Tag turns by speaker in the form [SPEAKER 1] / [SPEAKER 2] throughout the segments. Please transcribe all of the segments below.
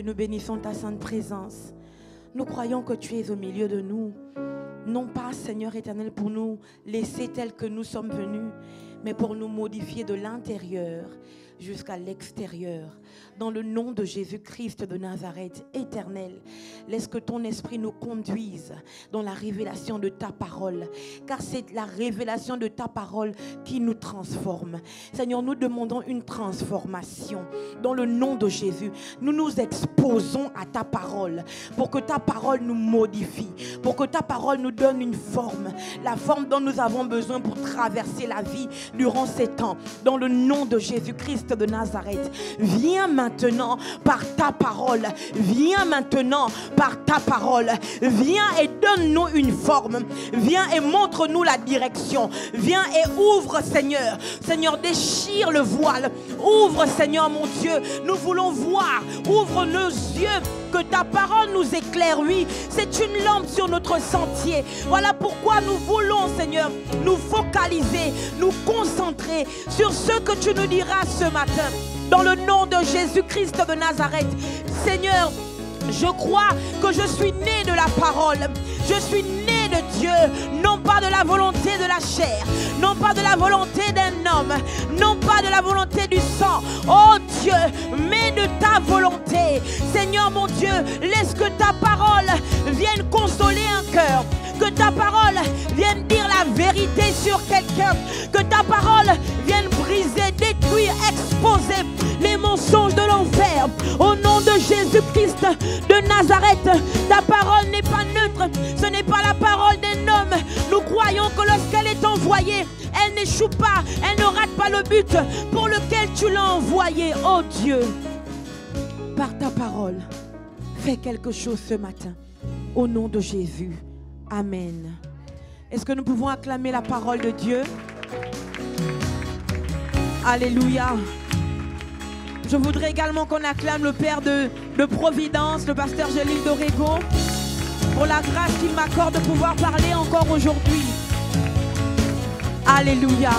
[SPEAKER 1] Dieu, nous bénissons ta sainte présence. Nous croyons que tu es au milieu de nous. Non pas, Seigneur éternel, pour nous laisser tels que nous sommes venus, mais pour nous modifier de l'intérieur jusqu'à l'extérieur. Dans le nom de Jésus-Christ de Nazareth, éternel, laisse que ton esprit nous conduise dans la révélation de ta parole, car c'est la révélation de ta parole qui nous transforme. Seigneur, nous demandons une transformation dans le nom de Jésus. Nous nous exposons à ta parole pour que ta parole nous modifie, pour que ta parole nous donne une forme, la forme dont nous avons besoin pour traverser la vie durant ces temps. Dans le nom de Jésus-Christ de Nazareth, viens maintenant par ta parole, viens maintenant par ta parole, viens et donne-nous une forme, viens et montre-nous la direction, viens et ouvre, Seigneur, Seigneur, déchire le voile, ouvre, Seigneur mon Dieu, nous voulons voir, ouvre nos yeux, que ta parole nous éclaire, oui, c'est une lampe sur notre sentier. Voilà pourquoi nous voulons, Seigneur, nous focaliser, nous concentrer sur ce que tu nous diras ce matin. Dans le nom de Jésus-Christ de Nazareth, Seigneur, je crois que je suis né de la parole. Je suis né de Dieu, non pas de la volonté de la chair, non pas de la volonté d'un homme, non pas de la volonté du sang. Oh Dieu, mais de ta volonté. Seigneur mon Dieu, laisse que ta parole vienne consoler un cœur, que ta parole vienne dire la vérité sur quelqu'un, que ta parole vienne briser, détruire, exposer les mensonges de l'enfer. Au nom de Jésus-Christ de Nazareth, ta parole n'est pas neutre, ce n'est pas la parole d'un homme. Nous croyons que lorsqu'elle est envoyée, elle n'échoue pas, elle ne rate pas le but pour lequel tu l'as envoyée. Oh Dieu, par ta parole, fais quelque chose ce matin. Au nom de Jésus, amen. Est-ce que nous pouvons acclamer la parole de Dieu? Alléluia. Je voudrais également qu'on acclame le Père de Providence, le pasteur Gélil Dorego, pour la grâce qu'il m'accorde de pouvoir parler encore aujourd'hui. Alléluia.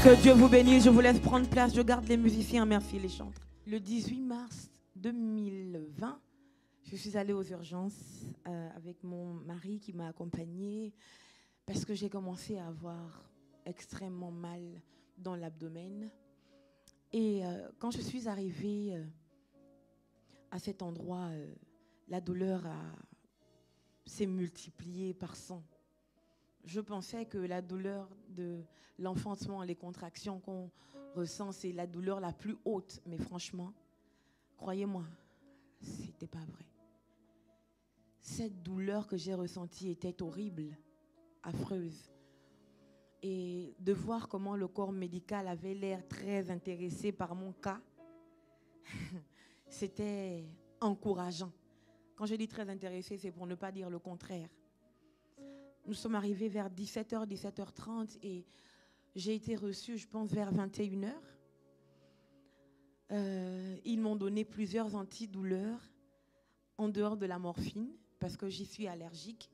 [SPEAKER 1] Que Dieu vous bénisse. Je vous laisse prendre place. Je garde les musiciens. Merci les chantres. Le 18 mars 2020, je suis allée aux urgences avec mon mari qui m'a accompagnée parce que j'ai commencé à avoir extrêmement mal dans l'abdomen. Et quand je suis arrivée à cet endroit, la douleur s'est multipliée par 100. Je pensais que la douleur de l'enfantement, les contractions qu'on ressent, c'est la douleur la plus haute. Mais franchement, croyez-moi, c'était pas vrai. Cette douleur que j'ai ressentie était horrible, affreuse. Et de voir comment le corps médical avait l'air très intéressé par mon cas, c'était encourageant. Quand je dis très intéressé, c'est pour ne pas dire le contraire. Nous sommes arrivés vers 17h, 17h30 et j'ai été reçue, je pense, vers 21h. Ils m'ont donné plusieurs antidouleurs en dehors de la morphine parce que j'y suis allergique.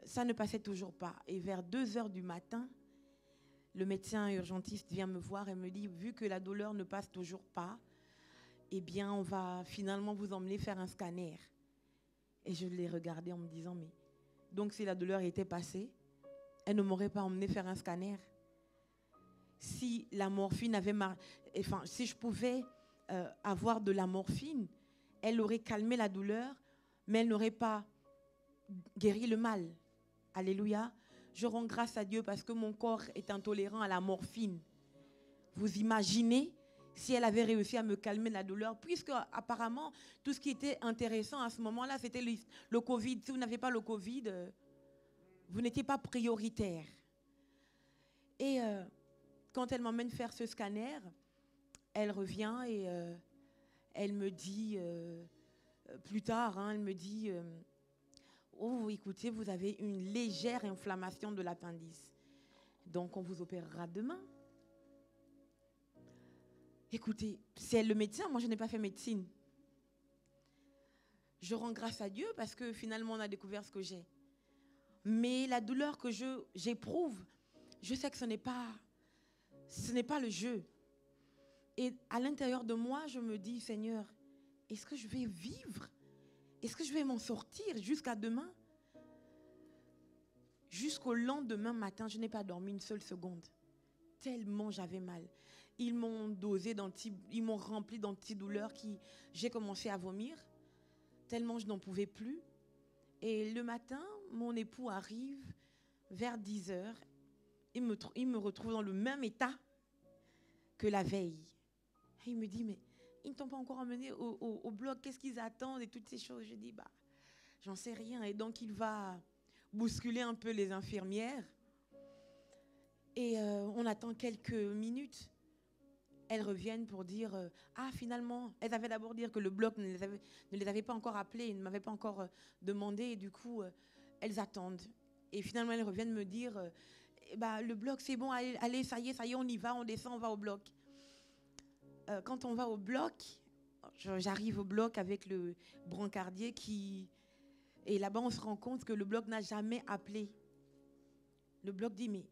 [SPEAKER 1] Ça ne passait toujours pas. Et vers 2h du matin, le médecin urgentiste vient me voir et me dit, vu que la douleur ne passe toujours pas, eh bien, on va finalement vous emmener faire un scanner. Et je l'ai regardé en me disant, mais donc si la douleur était passée, elle ne m'aurait pas emmené faire un scanner. Si la morphine avait enfin, si je pouvais avoir de la morphine, elle aurait calmé la douleur, mais elle n'aurait pas guéri le mal. Alléluia. Je rends grâce à Dieu parce que mon corps est intolérant à la morphine. Vous imaginez si elle avait réussi à me calmer la douleur, puisque apparemment tout ce qui était intéressant à ce moment-là, c'était le Covid. Si vous n'avez pas le Covid, vous n'étiez pas prioritaire. Et quand elle m'emmène faire ce scanner, elle revient et elle me dit, plus tard, elle me dit, oh, écoutez, vous avez une légère inflammation de l'appendice. Donc, on vous opérera demain. Écoutez, c'est le médecin, moi je n'ai pas fait médecine. Je rends grâce à Dieu parce que finalement on a découvert ce que j'ai. Mais la douleur que j'éprouve, je sais que ce n'est pas le jeu. Et à l'intérieur de moi, je me dis, Seigneur, est-ce que je vais vivre? Est-ce que je vais m'en sortir jusqu'à demain? Jusqu'au lendemain matin, je n'ai pas dormi une seule seconde. Tellement j'avais mal. Ils m'ont dosé ils m'ont rempli d'antidouleurs j'ai commencé à vomir. Tellement je n'en pouvais plus. Et le matin, mon époux arrive vers 10 heures. Il me retrouve dans le même état que la veille. Et il me dit, mais ils ne t'ont pas encore emmené au bloc, qu'est-ce qu'ils attendent et toutes ces choses. Je dis, j'en sais rien. Et donc il va bousculer un peu les infirmières. Et on attend quelques minutes. Elles reviennent pour dire, finalement, elles avaient d'abord dit que le bloc ne les avait pas encore appelées, ne m'avait pas encore demandé. Et du coup, elles attendent. Et finalement, elles reviennent me dire, le bloc, c'est bon, allez, ça y est, on y va, on descend, on va au bloc. Quand on va au bloc, j'arrive au bloc avec le brancardier et là-bas, on se rend compte que le bloc n'a jamais appelé. Le bloc dit, mais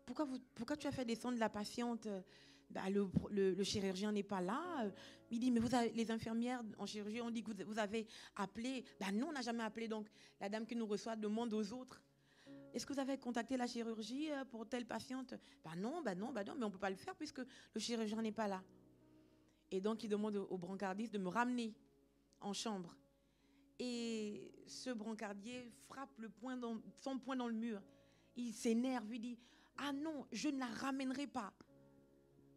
[SPEAKER 1] pourquoi tu as fait descendre la patiente? Le chirurgien n'est pas là. Il dit, mais les infirmières en chirurgie ont dit que vous avez appelé. Non, on n'a jamais appelé. Donc, la dame qui nous reçoit demande aux autres, est-ce que vous avez contacté la chirurgie pour telle patiente? Non, mais on ne peut pas le faire puisque le chirurgien n'est pas là. Et donc, il demande au brancardiste de me ramener en chambre. Et ce brancardier frappe son poing dans le mur. Il s'énerve, il dit, ah non, je ne la ramènerai pas.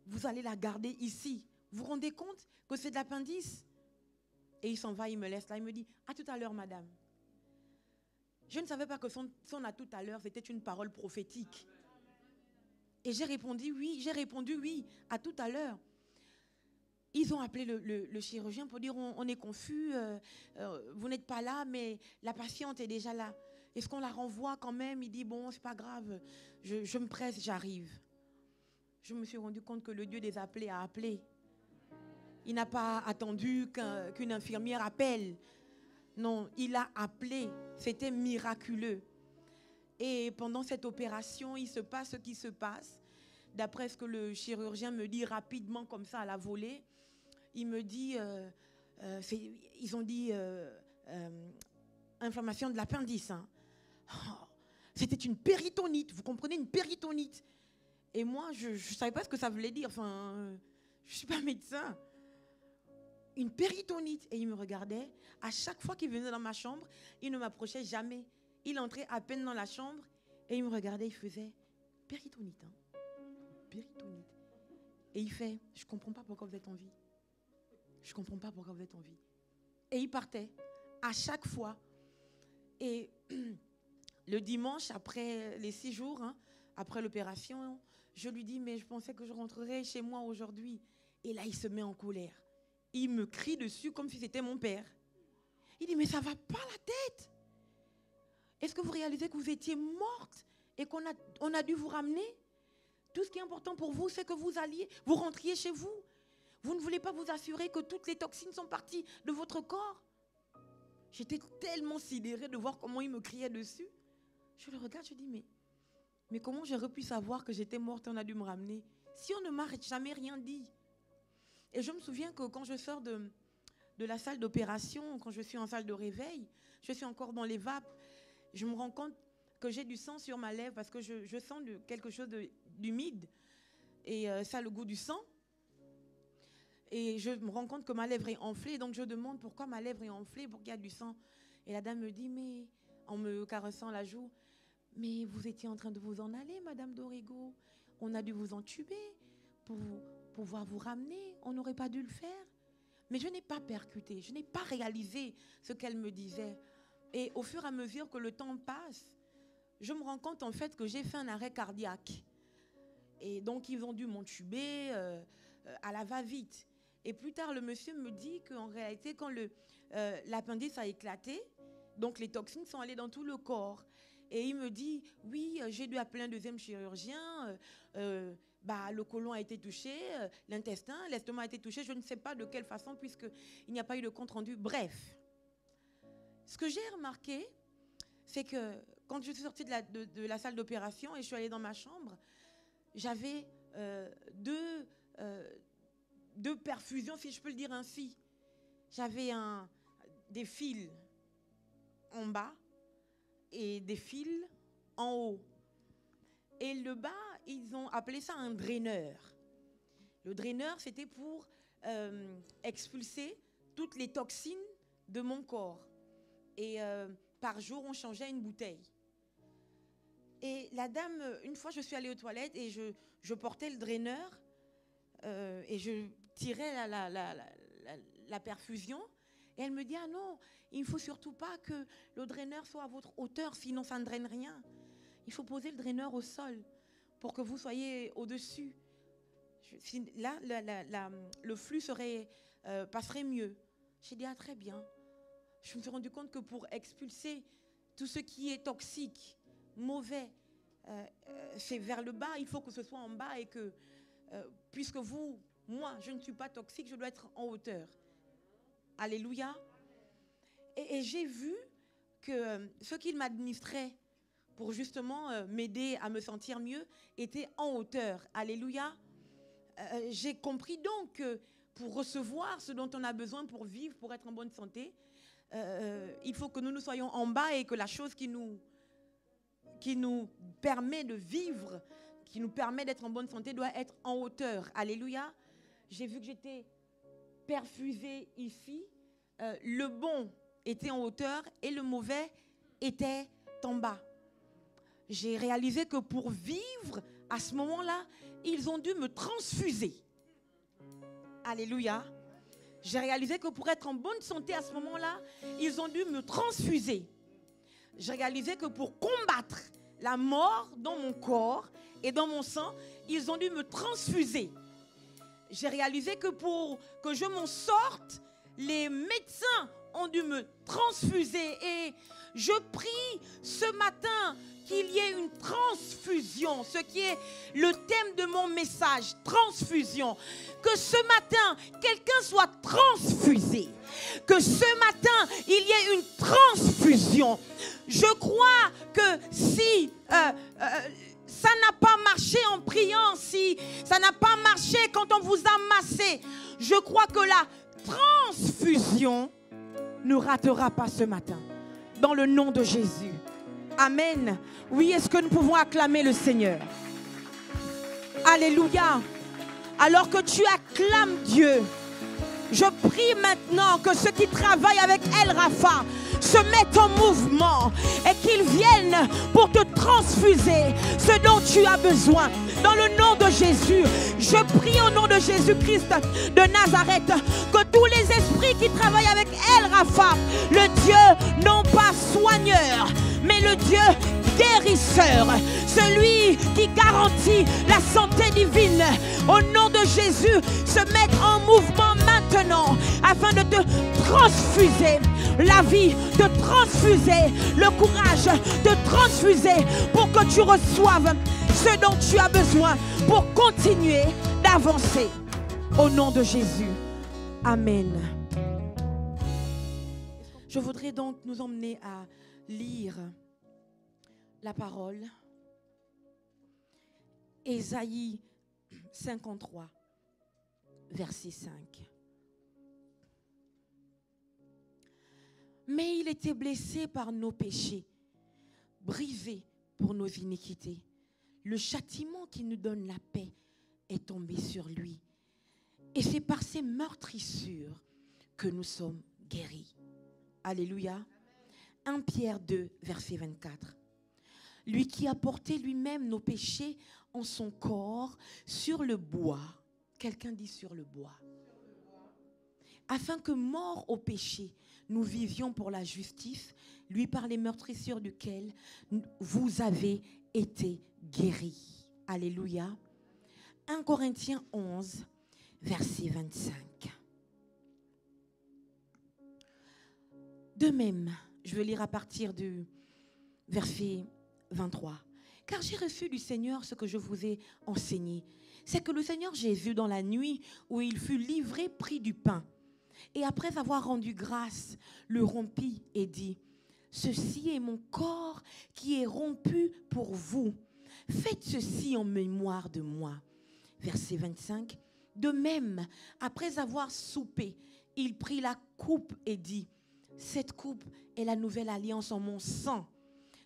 [SPEAKER 1] Vous allez la garder ici. Vous vous rendez compte que c'est de l'appendice? Et il s'en va, il me laisse là. Il me dit, à tout à l'heure, madame. Je ne savais pas que son à tout à l'heure, c'était une parole prophétique. Et j'ai répondu oui, à tout à l'heure. Ils ont appelé le chirurgien pour dire, on est confus, vous n'êtes pas là, mais la patiente est déjà là. Est-ce qu'on la renvoie quand même? Il dit, bon, c'est pas grave, je me presse, j'arrive. Je me suis rendu compte que le Dieu des appelés a appelé. Il n'a pas attendu qu'une infirmière appelle. Non, il a appelé. C'était miraculeux. Et pendant cette opération, il se passe ce qui se passe. D'après ce que le chirurgien me dit rapidement comme ça à la volée, il me dit, ils ont dit inflammation de l'appendice. Hein. Oh, c'était une péritonite, vous comprenez, une péritonite. Et moi, je ne savais pas ce que ça voulait dire. Enfin, je ne suis pas médecin. Une péritonite. Et il me regardait. À chaque fois qu'il venait dans ma chambre, il ne m'approchait jamais. Il entrait à peine dans la chambre et il me regardait. Il faisait péritonite. Hein. Péritonite. Et il fait, je ne comprends pas pourquoi vous êtes en vie. Je ne comprends pas pourquoi vous êtes en vie. Et il partait. À chaque fois. Et le dimanche, après les 6 jours, hein, après l'opération, je lui dis, mais je pensais que je rentrerais chez moi aujourd'hui. Et là, il se met en colère. Il me crie dessus comme si c'était mon père. Il dit, mais ça ne va pas la tête. Est-ce que vous réalisez que vous étiez morte et qu'on a dû vous ramener? Tout ce qui est important pour vous, c'est que vous rentriez chez vous. Vous ne voulez pas vous assurer que toutes les toxines sont parties de votre corps? J'étais tellement sidérée de voir comment il me criait dessus. Je le regarde, je dis, mais comment j'aurais pu savoir que j'étais morte et on a dû me ramener? Si on ne m'a jamais rien dit. Et je me souviens que quand je sors de la salle d'opération, quand je suis en salle de réveil, je suis encore dans les vapes, je me rends compte que j'ai du sang sur ma lèvre parce que je sens quelque chose d'humide et ça a le goût du sang. Et je me rends compte que ma lèvre est enflée, donc je demande pourquoi ma lèvre est enflée, pourquoi il y a du sang. Et la dame me dit, mais en me caressant la joue, mais vous étiez en train de vous en aller, Madame Dorigo. On a dû vous entuber pour pouvoir vous ramener. On n'aurait pas dû le faire. Mais je n'ai pas percuté, je n'ai pas réalisé ce qu'elle me disait. Et au fur et à mesure que le temps passe, je me rends compte en fait que j'ai fait un arrêt cardiaque. Et donc ils ont dû m'entuber à la va-vite. Et plus tard, le monsieur me dit qu'en réalité, quand l'appendice a éclaté, donc les toxines sont allées dans tout le corps. Et il me dit, oui, j'ai dû appeler un deuxième chirurgien, le côlon a été touché, l'intestin, l'estomac a été touché, je ne sais pas de quelle façon puisqu'il n'y a pas eu de compte rendu. Bref, ce que j'ai remarqué, c'est que quand je suis sortie de la salle d'opération et je suis allée dans ma chambre, j'avais deux perfusions, si je peux le dire ainsi. j'avais des fils en bas et des fils en haut. Et le bas, ils ont appelé ça un draineur. Le draineur, c'était pour expulser toutes les toxines de mon corps. Et par jour, on changeait une bouteille. Et la dame, une fois, je suis allée aux toilettes et je portais le draineur et je tirais la perfusion. Et elle me dit, ah non, il ne faut surtout pas que le draineur soit à votre hauteur, sinon ça ne draine rien. Il faut poser le draineur au sol pour que vous soyez au-dessus. Là, le flux passerait mieux. J'ai dit, ah très bien. Je me suis rendu compte que pour expulser tout ce qui est toxique, mauvais, c'est vers le bas, il faut que ce soit en bas et que, puisque moi, je ne suis pas toxique, je dois être en hauteur. Alléluia. Et j'ai vu que ce qu'il m'administrait pour justement m'aider à me sentir mieux était en hauteur. Alléluia. J'ai compris donc que pour recevoir ce dont on a besoin pour vivre, pour être en bonne santé, il faut que nous soyons en bas et que la chose qui nous permet de vivre, qui nous permet d'être en bonne santé, doit être en hauteur. Alléluia. J'ai vu que j'étais perfusée ici. Le bon était en hauteur et le mauvais était en bas. J'ai réalisé que pour vivre à ce moment-là, ils ont dû me transfuser. Alléluia. J'ai réalisé que pour être en bonne santé à ce moment-là, ils ont dû me transfuser. J'ai réalisé que pour combattre la mort dans mon corps et dans mon sang, ils ont dû me transfuser. J'ai réalisé que pour que je m'en sorte, les médecins ont dû me transfuser. Et je prie ce matin qu'il y ait une transfusion, ce qui est le thème de mon message, transfusion. Que ce matin, quelqu'un soit transfusé. Que ce matin, il y ait une transfusion. Je crois que si ça n'a pas marché en priant, si ça n'a pas marché quand on vous a massé, je crois que la transfusion ne ratera pas ce matin. Dans le nom de Jésus. Amen. Oui, est-ce que nous pouvons acclamer le Seigneur? Alléluia. Alors que tu acclames Dieu, je prie maintenant que ceux qui travaillent avec El Rapha se mettent en mouvement et qu'ils viennent pour te transfuser ce dont tu as besoin. Dans le nom de Jésus, je prie au nom de Jésus-Christ de Nazareth que tous les esprits qui travaillent avec El Rapha, le Dieu non pas soigneur, mais le Dieu guérisseur, celui qui garantit la santé divine, au nom de Jésus, se mettre en mouvement maintenant afin de te transfuser la vie, de transfuser le courage, de transfuser pour que tu reçoives ce dont tu as besoin pour continuer d'avancer. Au nom de Jésus. Amen. Je voudrais donc nous emmener à lire la parole. Ésaïe 53, verset 5. Mais il était blessé par nos péchés, brisé pour nos iniquités. Le châtiment qui nous donne la paix est tombé sur lui. Et c'est par ses meurtrissures que nous sommes guéris. Alléluia. 1 Pierre 2, verset 24. Lui qui a porté lui-même nos péchés en son corps sur le bois. Quelqu'un dit sur le bois. Afin que, morts au péché, nous vivions pour la justice, lui par les meurtrissures duquel vous avez été guéris. Alléluia. 1 Corinthiens 11, verset 25. De même, je vais lire à partir du verset 23. Car j'ai reçu du Seigneur ce que je vous ai enseigné. C'est que le Seigneur Jésus, dans la nuit où il fut livré, prit du pain. Et après avoir rendu grâce, le rompit et dit, ceci est mon corps qui est rompu pour vous. Faites ceci en mémoire de moi. Verset 25. De même, après avoir soupé, il prit la coupe et dit, cette coupe est la nouvelle alliance en mon sang.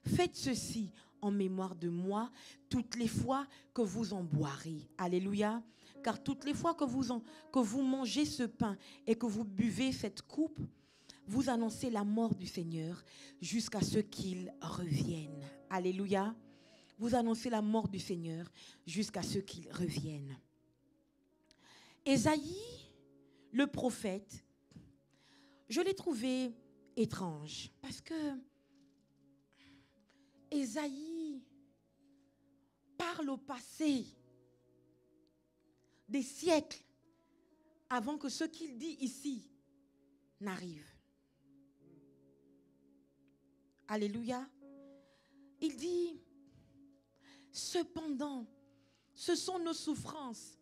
[SPEAKER 1] Faites ceci en mémoire de moi toutes les fois que vous en boirez. Alléluia. Car toutes les fois que vous mangez ce pain et que vous buvez cette coupe, vous annoncez la mort du Seigneur jusqu'à ce qu'il revienne. Alléluia. Vous annoncez la mort du Seigneur jusqu'à ce qu'il revienne. Ésaïe, le prophète, je l'ai trouvé étrange parce que Ésaïe parle au passé, des siècles avant que ce qu'il dit ici n'arrive. Alléluia. Il dit, cependant, ce sont nos souffrances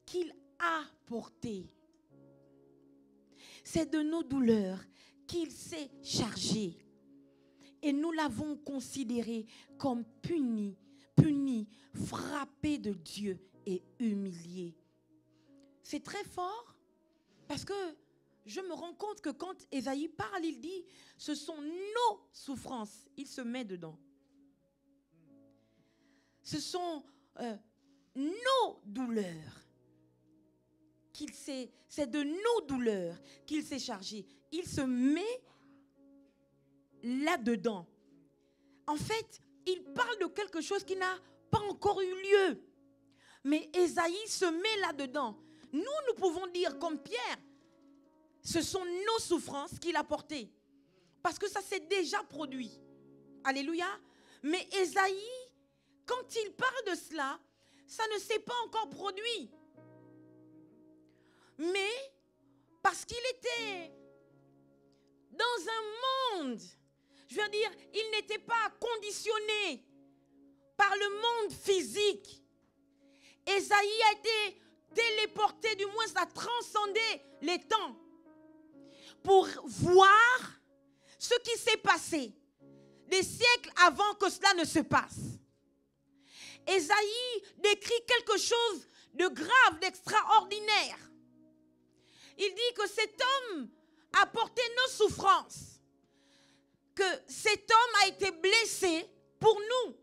[SPEAKER 1] qu'il a portées. C'est de nos douleurs qu'il s'est chargé. Et nous l'avons considéré comme puni, frappé de Dieu et humilié. C'est très fort parce que je me rends compte que quand Ésaïe parle, il dit, ce sont nos souffrances. Il se met dedans. Ce sont nos douleurs. C'est de nos douleurs qu'il s'est chargé. Il se met là-dedans. En fait, il parle de quelque chose qui n'a pas encore eu lieu. Mais Ésaïe se met là-dedans. Nous pouvons dire comme Pierre, ce sont nos souffrances qu'il a portées. Parce que ça s'est déjà produit. Alléluia. Mais Ésaïe, quand il parle de cela, ça ne s'est pas encore produit. Mais parce qu'il était dans un monde, je veux dire, il n'était pas conditionné par le monde physique. Ésaïe a été téléporté, du moins a transcendé les temps pour voir ce qui s'est passé des siècles avant que cela ne se passe. Ésaïe décrit quelque chose de grave, d'extraordinaire. Il dit que cet homme a porté nos souffrances, que cet homme a été blessé pour nous.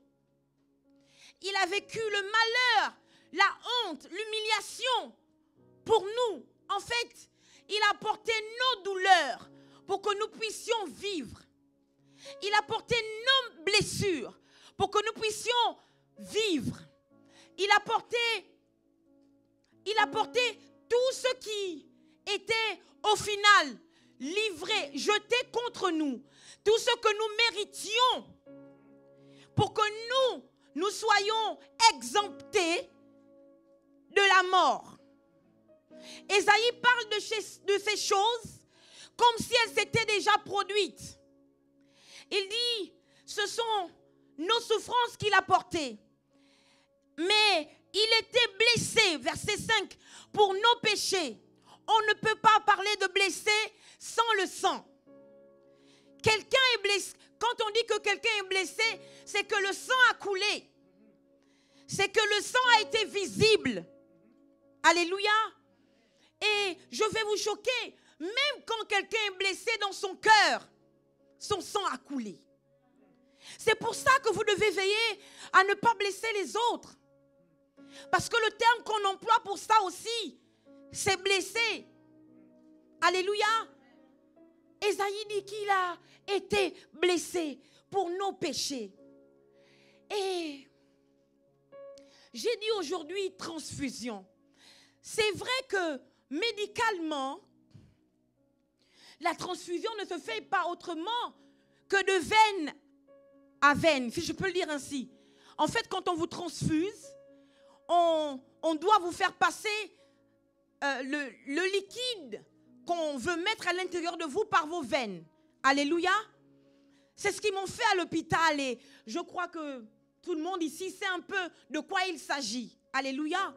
[SPEAKER 1] Il a vécu le malheur, la honte, l'humiliation pour nous. En fait, il a porté nos douleurs pour que nous puissions vivre. Il a porté nos blessures pour que nous puissions vivre. Il a porté tout ce qui était au final livré, jeté contre nous. Tout ce que nous méritions pour que nous soyons exemptés de la mort. Ésaïe parle de ces choses comme si elles s'étaient déjà produites. Il dit, ce sont nos souffrances qu'il a portées. Mais il était blessé, verset 5, pour nos péchés. On ne peut pas parler de blessé sans le sang. Quelqu'un est blessé. Quand on dit que quelqu'un est blessé, c'est que le sang a coulé. C'est que le sang a été visible. Alléluia. Et je vais vous choquer. Même quand quelqu'un est blessé dans son cœur, son sang a coulé. C'est pour ça que vous devez veiller à ne pas blesser les autres. Parce que le terme qu'on emploie pour ça aussi, c'est blesser. Alléluia. Ésaïe dit qu'il a été blessé pour nos péchés. Et j'ai dit aujourd'hui transfusion. C'est vrai que médicalement, la transfusion ne se fait pas autrement que de veine à veine, si je peux le dire ainsi. En fait, quand on vous transfuse, on doit vous faire passer le liquide qu'on veut mettre à l'intérieur de vous par vos veines. Alléluia. C'est ce qu'ils m'ont fait à l'hôpital et je crois que tout le monde ici sait un peu de quoi il s'agit. Alléluia.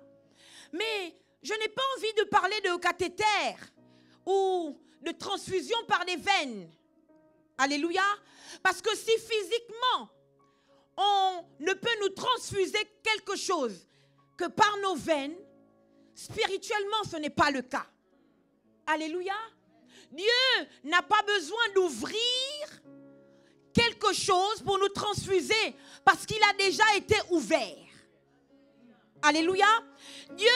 [SPEAKER 1] Mais je n'ai pas envie de parler de cathéter ou de transfusion par des veines. Alléluia. Parce que si physiquement, on ne peut nous transfuser quelque chose que par nos veines, spirituellement, ce n'est pas le cas. Alléluia. Dieu n'a pas besoin d'ouvrir quelque chose pour nous transfuser parce qu'il a déjà été ouvert. Alléluia. Dieu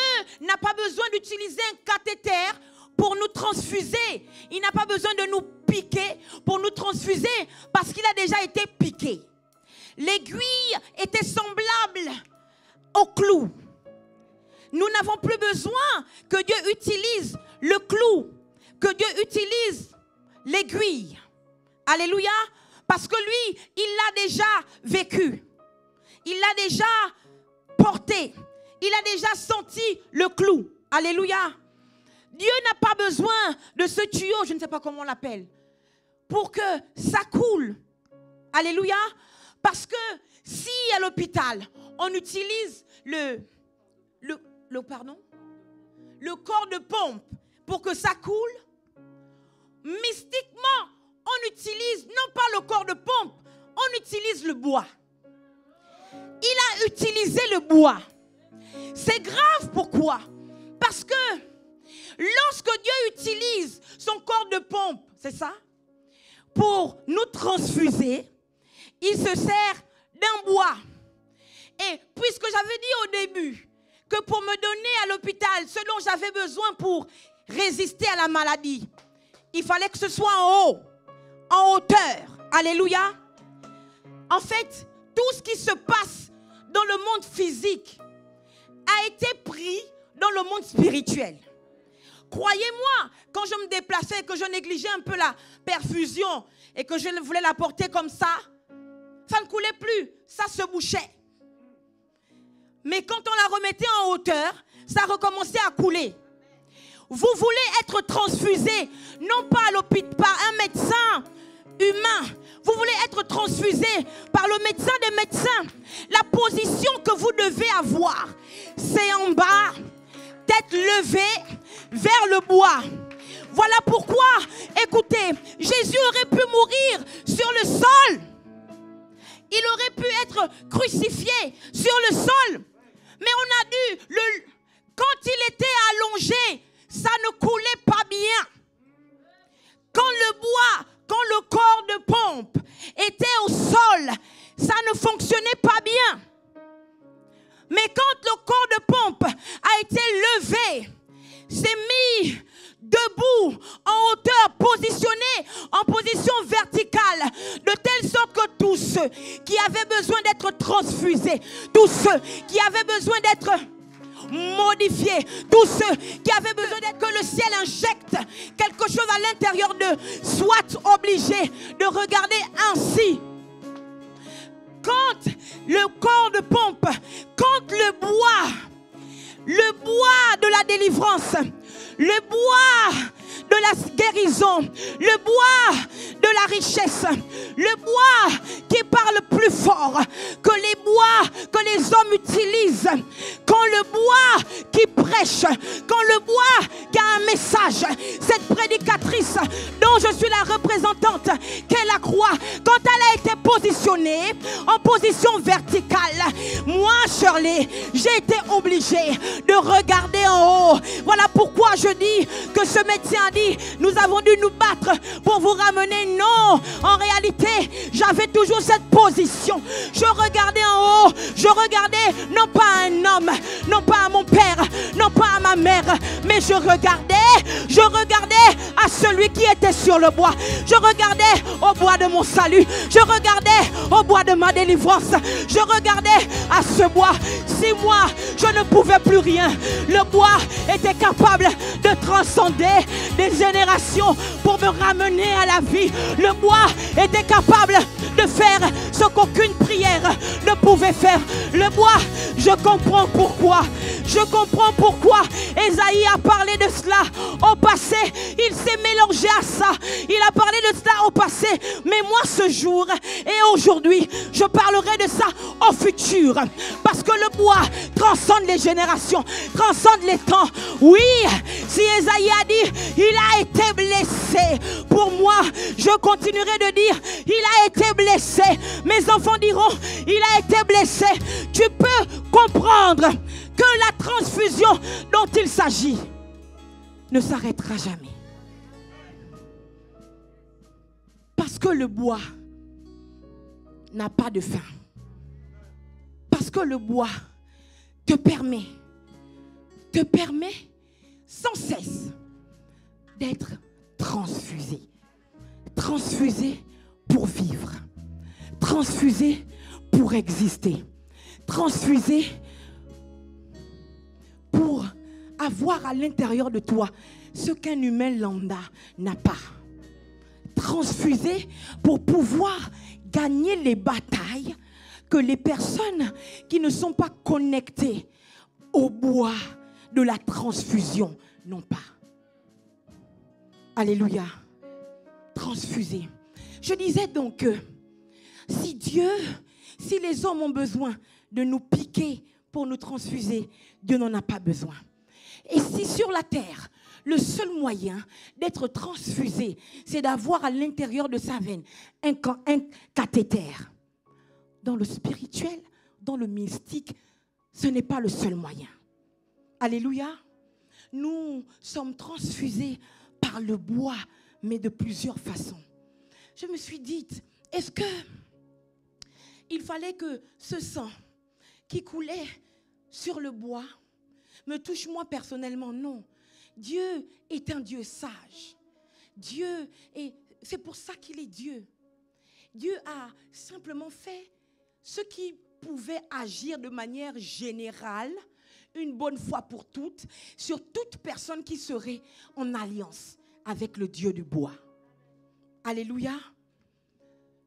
[SPEAKER 1] n'a pas besoin d'utiliser un cathéter pour nous transfuser. Il n'a pas besoin de nous piquer pour nous transfuser parce qu'il a déjà été piqué. L'aiguille était semblable au clou. Nous n'avons plus besoin que Dieu utilise le clou, que Dieu utilise l'aiguille. Alléluia. Parce que lui, il l'a déjà vécu. Il l'a déjà porté. Il a déjà senti le clou. Alléluia. Dieu n'a pas besoin de ce tuyau, je ne sais pas comment on l'appelle, pour que ça coule. Alléluia. Parce que si à l'hôpital, on utilise le corps de pompe pour que ça coule, mystiquement, on utilise non pas le corps de pompe, on utilise le bois. Il a utilisé le bois. C'est grave, pourquoi? Parce que lorsque Dieu utilise son corps de pompe, c'est ça, pour nous transfuser, il se sert d'un bois. Et puisque j'avais dit au début que pour me donner à l'hôpital ce dont j'avais besoin pour résister à la maladie, il fallait que ce soit en haut, en hauteur. Alléluia. En fait, tout ce qui se passe dans le monde physique a été pris dans le monde spirituel. Croyez-moi, quand je me déplaçais, que je négligeais un peu la perfusion et que je voulais la porter comme ça ne coulait plus, ça se bouchait. Mais quand on la remettait en hauteur, ça recommençait à couler. Vous voulez être transfusé, non pas à l'hôpital, par un médecin humain. Vous voulez être transfusé par le médecin des médecins. La position que vous devez avoir, c'est en bas, tête levée vers le bois. Voilà pourquoi, écoutez, Jésus aurait pu mourir sur le sol. Il aurait pu être crucifié sur le sol. Mais on a dû, quand il était allongé, ça ne coulait pas bien. Quand le bois, quand le corps de pompe était au sol, ça ne fonctionnait pas bien. Mais quand le corps de pompe a été levé, s'est mis debout, en hauteur, positionné en position verticale, de telle sorte que tous ceux qui avaient besoin d'être transfusés, tous ceux qui avaient besoin d'être modifiés, tous ceux qui avaient besoin d'être, que le ciel injecte quelque chose à l'intérieur d'eux, soient obligés de regarder ainsi. Quand le corps de pompe, quand le bois de la délivrance, le bois de la guérison, le bois de la richesse, le bois qui parle plus fort que les bois que les hommes utilisent, quand le bois qui prêche, quand le bois qui a un message, cette prédicatrice dont je suis la représentante, qu'est la croix, quand elle a été positionnée en position verticale, moi Shirley, j'ai été obligée de regarder en haut. Voilà pourquoi je dis que ce médecin a dit, nous avons dû nous battre pour vous ramener. Non, en réalité, j'avais toujours cette position. Je regardais en haut, je regardais non pas à un homme, non pas à mon père, non pas à ma mère, mais je regardais à celui qui était sur le bois. Je regardais au bois de mon salut, je regardais au bois de ma délivrance, je regardais à ce bois. Si moi, je ne pouvais plus rien, le bois était capable de transcender des générations pour me ramener à la vie. Le bois était capable de faire ce qu'aucune prière ne pouvait faire. Le bois, je comprends pourquoi. Je comprends pourquoi Ésaïe a parlé de cela au passé. Il s'est mélangé à ça. Il a parlé de cela au passé. Mais moi, ce jour et aujourd'hui, je parlerai de ça au futur. Parce que le bois transcende les générations, transcende les temps. Oui, si Ésaïe a dit, il a été blessé. Pour moi, je continuerai de dire, il a été blessé. Mes enfants diront, il a été blessé. Tu peux comprendre que la transfusion dont il s'agit ne s'arrêtera jamais. Parce que le bois n'a pas de fin. Parce que le bois te permet sans cesse d'être transfusé. Transfusé pour vivre. Transfusé pour exister. Transfusé pour avoir à l'intérieur de toi ce qu'un humain lambda n'a pas. Transfusé pour pouvoir gagner les batailles que les personnes qui ne sont pas connectées au bois de la transfusion n'ont pas. Alléluia. Transfusé. Je disais donc que si les hommes ont besoin de nous piquer pour nous transfuser, Dieu n'en a pas besoin. Et si sur la terre, le seul moyen d'être transfusé, c'est d'avoir à l'intérieur de sa veine un cathéter. Dans le spirituel, dans le mystique, ce n'est pas le seul moyen. Alléluia. Nous sommes transfusés par le bois, mais de plusieurs façons. Je me suis dit, est-ce que il fallait que ce sang qui coulait sur le bois me touche moi personnellement? Non. Dieu est un Dieu sage. C'est pour ça qu'il est Dieu. Dieu a simplement fait ce qui pouvait agir de manière générale, une bonne fois pour toutes, sur toute personne qui serait en alliance avec le Dieu du bois. Alléluia.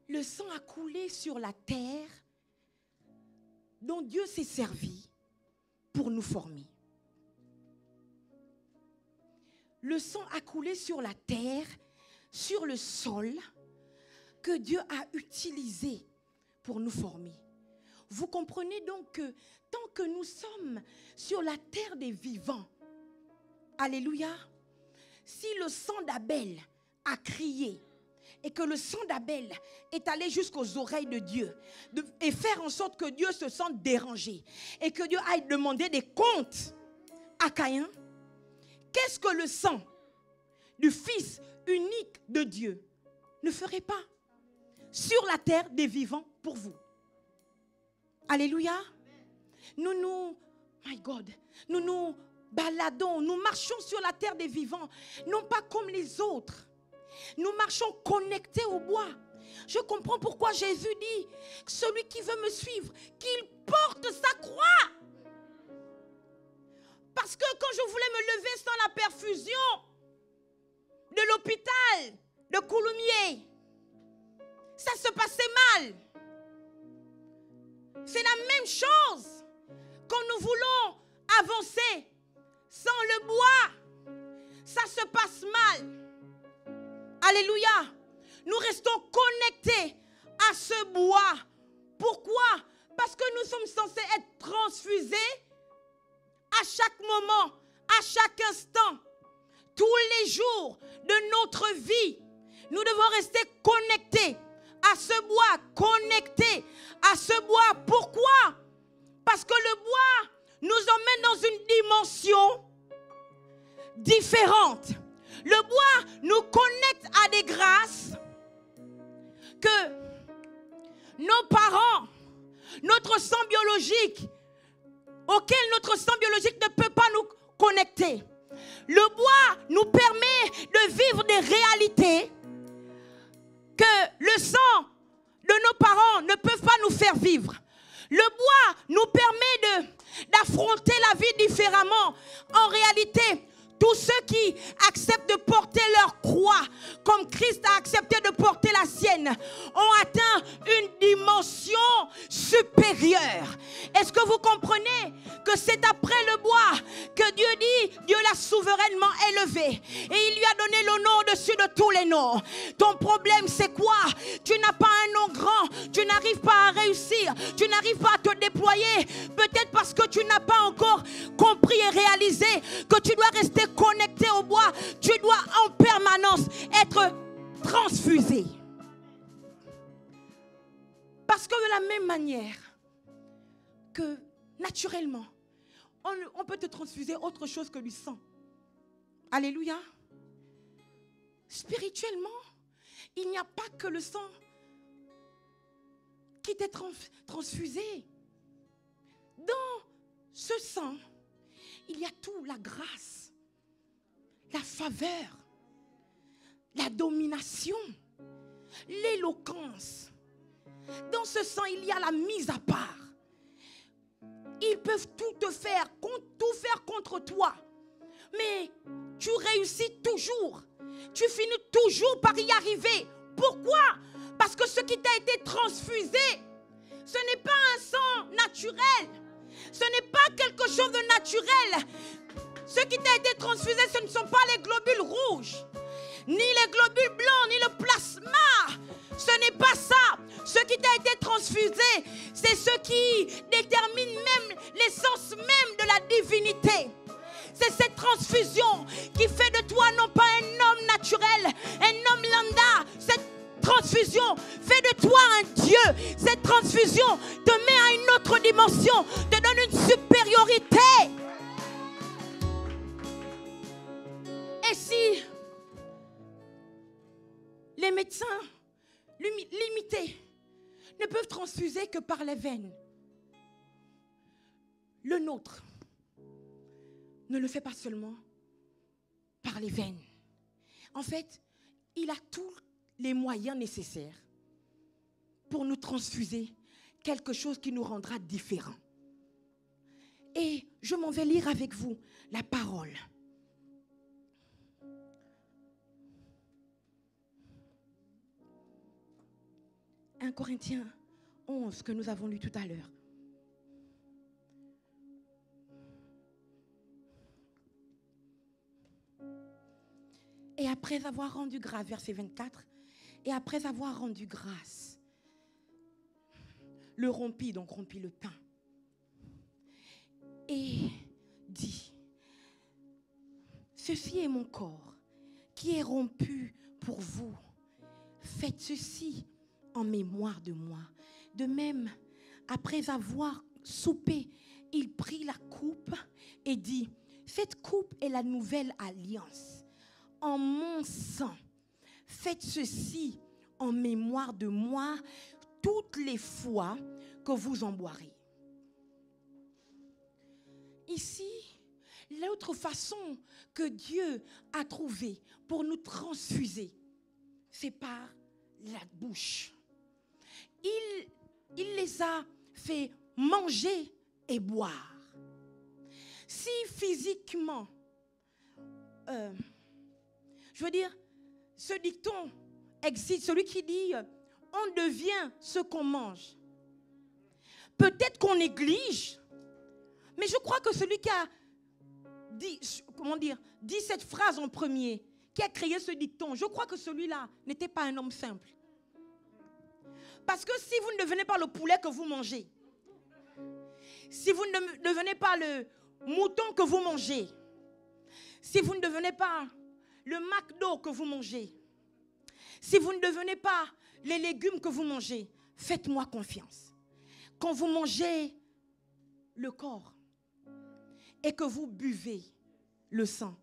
[SPEAKER 1] Le sang a coulé sur la terre dont Dieu s'est servi pour nous former. Le sang a coulé sur la terre, sur le sol, que Dieu a utilisé pour nous former. Vous comprenez donc que tant que nous sommes sur la terre des vivants, alléluia, si le sang d'Abel a crié et que le sang d'Abel est allé jusqu'aux oreilles de Dieu et faire en sorte que Dieu se sente dérangé et que Dieu aille demander des comptes à Caïn, qu'est-ce que le sang du Fils unique de Dieu ne ferait pas sur la terre des vivants pour vous? Alléluia. Nous baladons, nous marchons sur la terre des vivants, non pas comme les autres. Nous marchons connectés au bois. Je comprends pourquoi Jésus dit, celui qui veut me suivre, qu'il porte sa croix. Parce que quand je voulais me lever sans la perfusion de l'hôpital de Coulommiers, ça se passait mal. C'est la même chose quand nous voulons avancer sans le bois. Ça se passe mal. Alléluia. Nous restons connectés à ce bois. Pourquoi? Parce que nous sommes censés être transfusés à chaque moment, à chaque instant, tous les jours de notre vie. Nous devons rester connectés à ce bois, connectés à ce bois. Pourquoi? Parce que le bois nous emmène dans une dimension différente. Le bois nous connecte à des grâces que nos parents, notre sang biologique, auquel notre sang biologique ne peut pas nous connecter. Le bois nous permet de vivre des réalités que le sang de nos parents ne peut pas nous faire vivre. Le bois nous permet d'affronter la vie différemment. En réalité, tous ceux qui acceptent de porter leur croix, comme Christ a accepté de porter la sienne, ont atteint une dimension supérieure. Est-ce que vous comprenez que c'est après le bois que Dieu dit, Dieu l'a souverainement élevé et il lui a donné le nom au-dessus de tous les noms. Ton problème c'est quoi? Tu n'as pas un nom grand, tu n'arrives pas à réussir, tu n'arrives pas à te déployer, peut-être parce que tu n'as pas encore compris et réalisé que tu dois rester connecté au bois, tu dois en permanence être transfusé. Parce que de la même manière que naturellement, on peut te transfuser autre chose que du sang. Alléluia. Spirituellement, il n'y a pas que le sang qui t'est transfusé. Dans ce sang, il y a tout, la grâce, la faveur, la domination, l'éloquence. Dans ce sang, il y a la mise à part. Ils peuvent tout faire contre toi. Mais tu réussis toujours. Tu finis toujours par y arriver. Pourquoi? Parce que ce qui t'a été transfusé, ce n'est pas un sang naturel. Ce n'est pas quelque chose de naturel. Ce qui t'a été transfusé, ce ne sont pas les globules rouges, ni les globules blancs, ni le plasma. Ce n'est pas ça. Ce qui t'a été transfusé, c'est ce qui détermine même l'essence même de la divinité. C'est cette transfusion qui fait de toi non pas un homme naturel, un homme lambda. Cette transfusion fait de toi un Dieu. Cette transfusion te met à une autre dimension, te donne une supériorité. Et si les médecins limités ne peuvent transfuser que par les veines, le nôtre ne le fait pas seulement par les veines. En fait, il a tous les moyens nécessaires pour nous transfuser quelque chose qui nous rendra différents. Et je m'en vais lire avec vous la parole. « 1 Corinthiens 11 que nous avons lu tout à l'heure. Et après avoir rendu grâce, verset 24, et après avoir rendu grâce, le rompit, donc rompit le pain, et dit, ceci est mon corps qui est rompu pour vous. Faites ceci en mémoire de moi. De même, après avoir soupé, il prit la coupe et dit, cette coupe est la nouvelle alliance. En mon sang, faites ceci en mémoire de moi toutes les fois que vous en boirez. Ici, l'autre façon que Dieu a trouvée pour nous transfuser, c'est par la bouche. Il les a fait manger et boire. Si physiquement, je veux dire, ce dicton existe, celui qui dit on devient ce qu'on mange. Peut-être qu'on néglige, mais je crois que celui qui a dit cette phrase en premier, qui a créé ce dicton, je crois que celui-là n'était pas un homme simple. Parce que si vous ne devenez pas le poulet que vous mangez, si vous ne devenez pas le mouton que vous mangez, si vous ne devenez pas le McDo que vous mangez, si vous ne devenez pas les légumes que vous mangez, faites-moi confiance. Quand vous mangez le corps et que vous buvez le sang,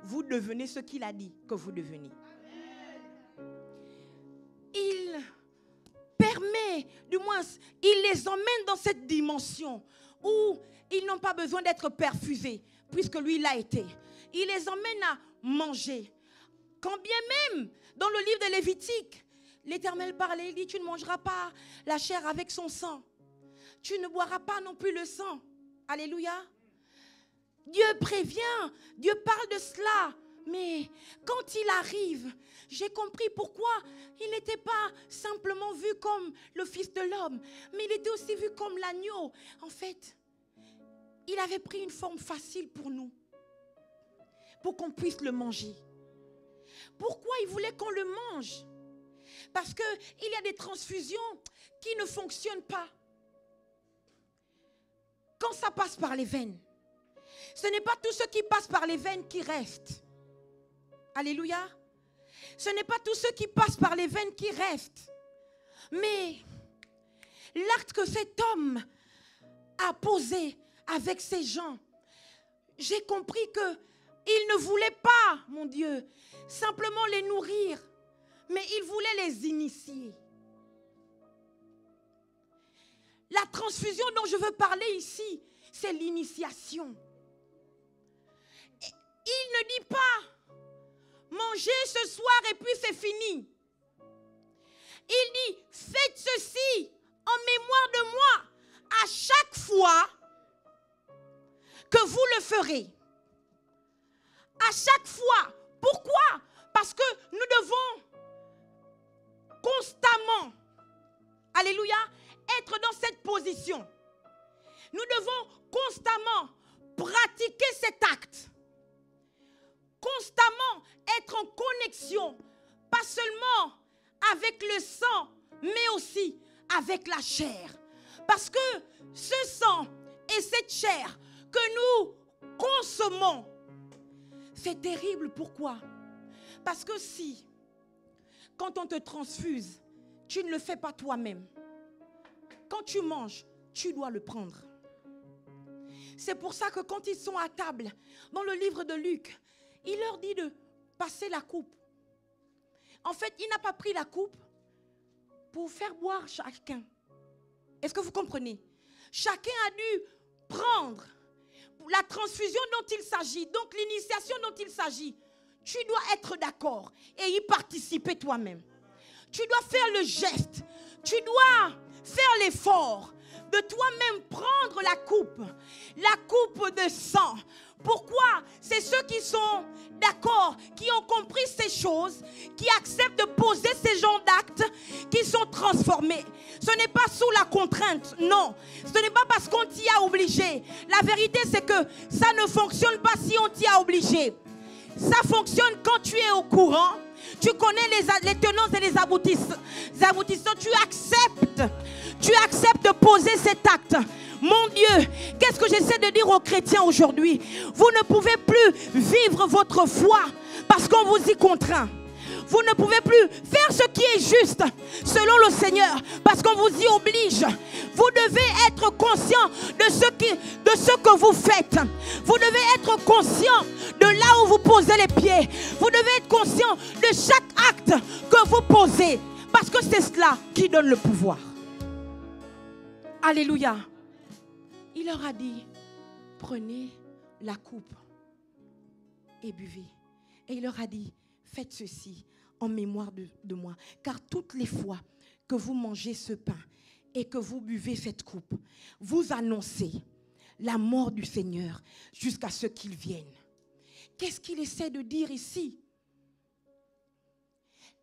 [SPEAKER 1] vous devenez ce qu'il a dit que vous devenez. Il permet, du moins, il les emmène dans cette dimension où ils n'ont pas besoin d'être perfusés, puisque lui l'a été. Il les emmène à manger. Quand bien même, dans le livre de Lévitique, l'Éternel parlait, il dit, tu ne mangeras pas la chair avec son sang. Tu ne boiras pas non plus le sang. Alléluia. Dieu prévient, Dieu parle de cela. Mais quand il arrive, j'ai compris pourquoi il n'était pas simplement vu comme le Fils de l'homme, mais il était aussi vu comme l'agneau. En fait, il avait pris une forme facile pour nous, pour qu'on puisse le manger. Pourquoi il voulait qu'on le mange? Parce qu'il y a des transfusions qui ne fonctionnent pas. Quand ça passe par les veines, ce n'est pas tout ce qui passe par les veines qui reste. Alléluia. Ce n'est pas tout ce qui passe par les veines qui reste. Mais l'acte que cet homme a posé avec ces gens, j'ai compris qu'il ne voulait pas, mon Dieu, simplement les nourrir, mais il voulait les initier. La transfusion dont je veux parler ici, c'est l'initiation. Il ne dit pas, mangez ce soir et puis c'est fini. Il dit, faites ceci en mémoire de moi à chaque fois que vous le ferez. À chaque fois. Pourquoi? Parce que nous devons constamment, alléluia, être dans cette position. Nous devons constamment pratiquer cet acte. Constamment être en connexion, pas seulement avec le sang, mais aussi avec la chair. Parce que ce sang et cette chair que nous consommons, c'est terrible. Pourquoi? Parce que si, quand on te transfuse, tu ne le fais pas toi-même. Quand tu manges, tu dois le prendre. C'est pour ça que quand ils sont à table, dans le livre de Luc, il leur dit de passer la coupe. En fait, il n'a pas pris la coupe pour faire boire chacun. Est-ce que vous comprenez? Chacun a dû prendre la transfusion dont il s'agit, donc l'initiation dont il s'agit. Tu dois être d'accord et y participer toi-même. Tu dois faire le geste. Tu dois faire l'effort de toi-même prendre la coupe de sang. Pourquoi? C'est ceux qui sont d'accord, qui ont compris ces choses, qui acceptent de poser ces genres d'actes, qui sont transformés. Ce n'est pas sous la contrainte, non. Ce n'est pas parce qu'on t'y a obligé. La vérité, c'est que ça ne fonctionne pas si on t'y a obligé. Ça fonctionne quand tu es au courant. Tu connais les tenants et les aboutissants. Tu acceptes de poser cet acte. Mon Dieu, qu'est-ce que j'essaie de dire aux chrétiens aujourd'hui? Vous ne pouvez plus vivre votre foi parce qu'on vous y contraint. Vous ne pouvez plus faire ce qui est juste selon le Seigneur parce qu'on vous y oblige. Vous devez être conscient de ce que vous faites. Vous devez être conscient de là où vous posez les pieds. Vous devez être conscient de chaque acte que vous posez parce que c'est cela qui donne le pouvoir. Alléluia. Il leur a dit, prenez la coupe et buvez. Et il leur a dit, faites ceci en mémoire de moi. Car toutes les fois que vous mangez ce pain et que vous buvez cette coupe, vous annoncez la mort du Seigneur jusqu'à ce qu'il vienne. Qu'est-ce qu'il essaie de dire ici?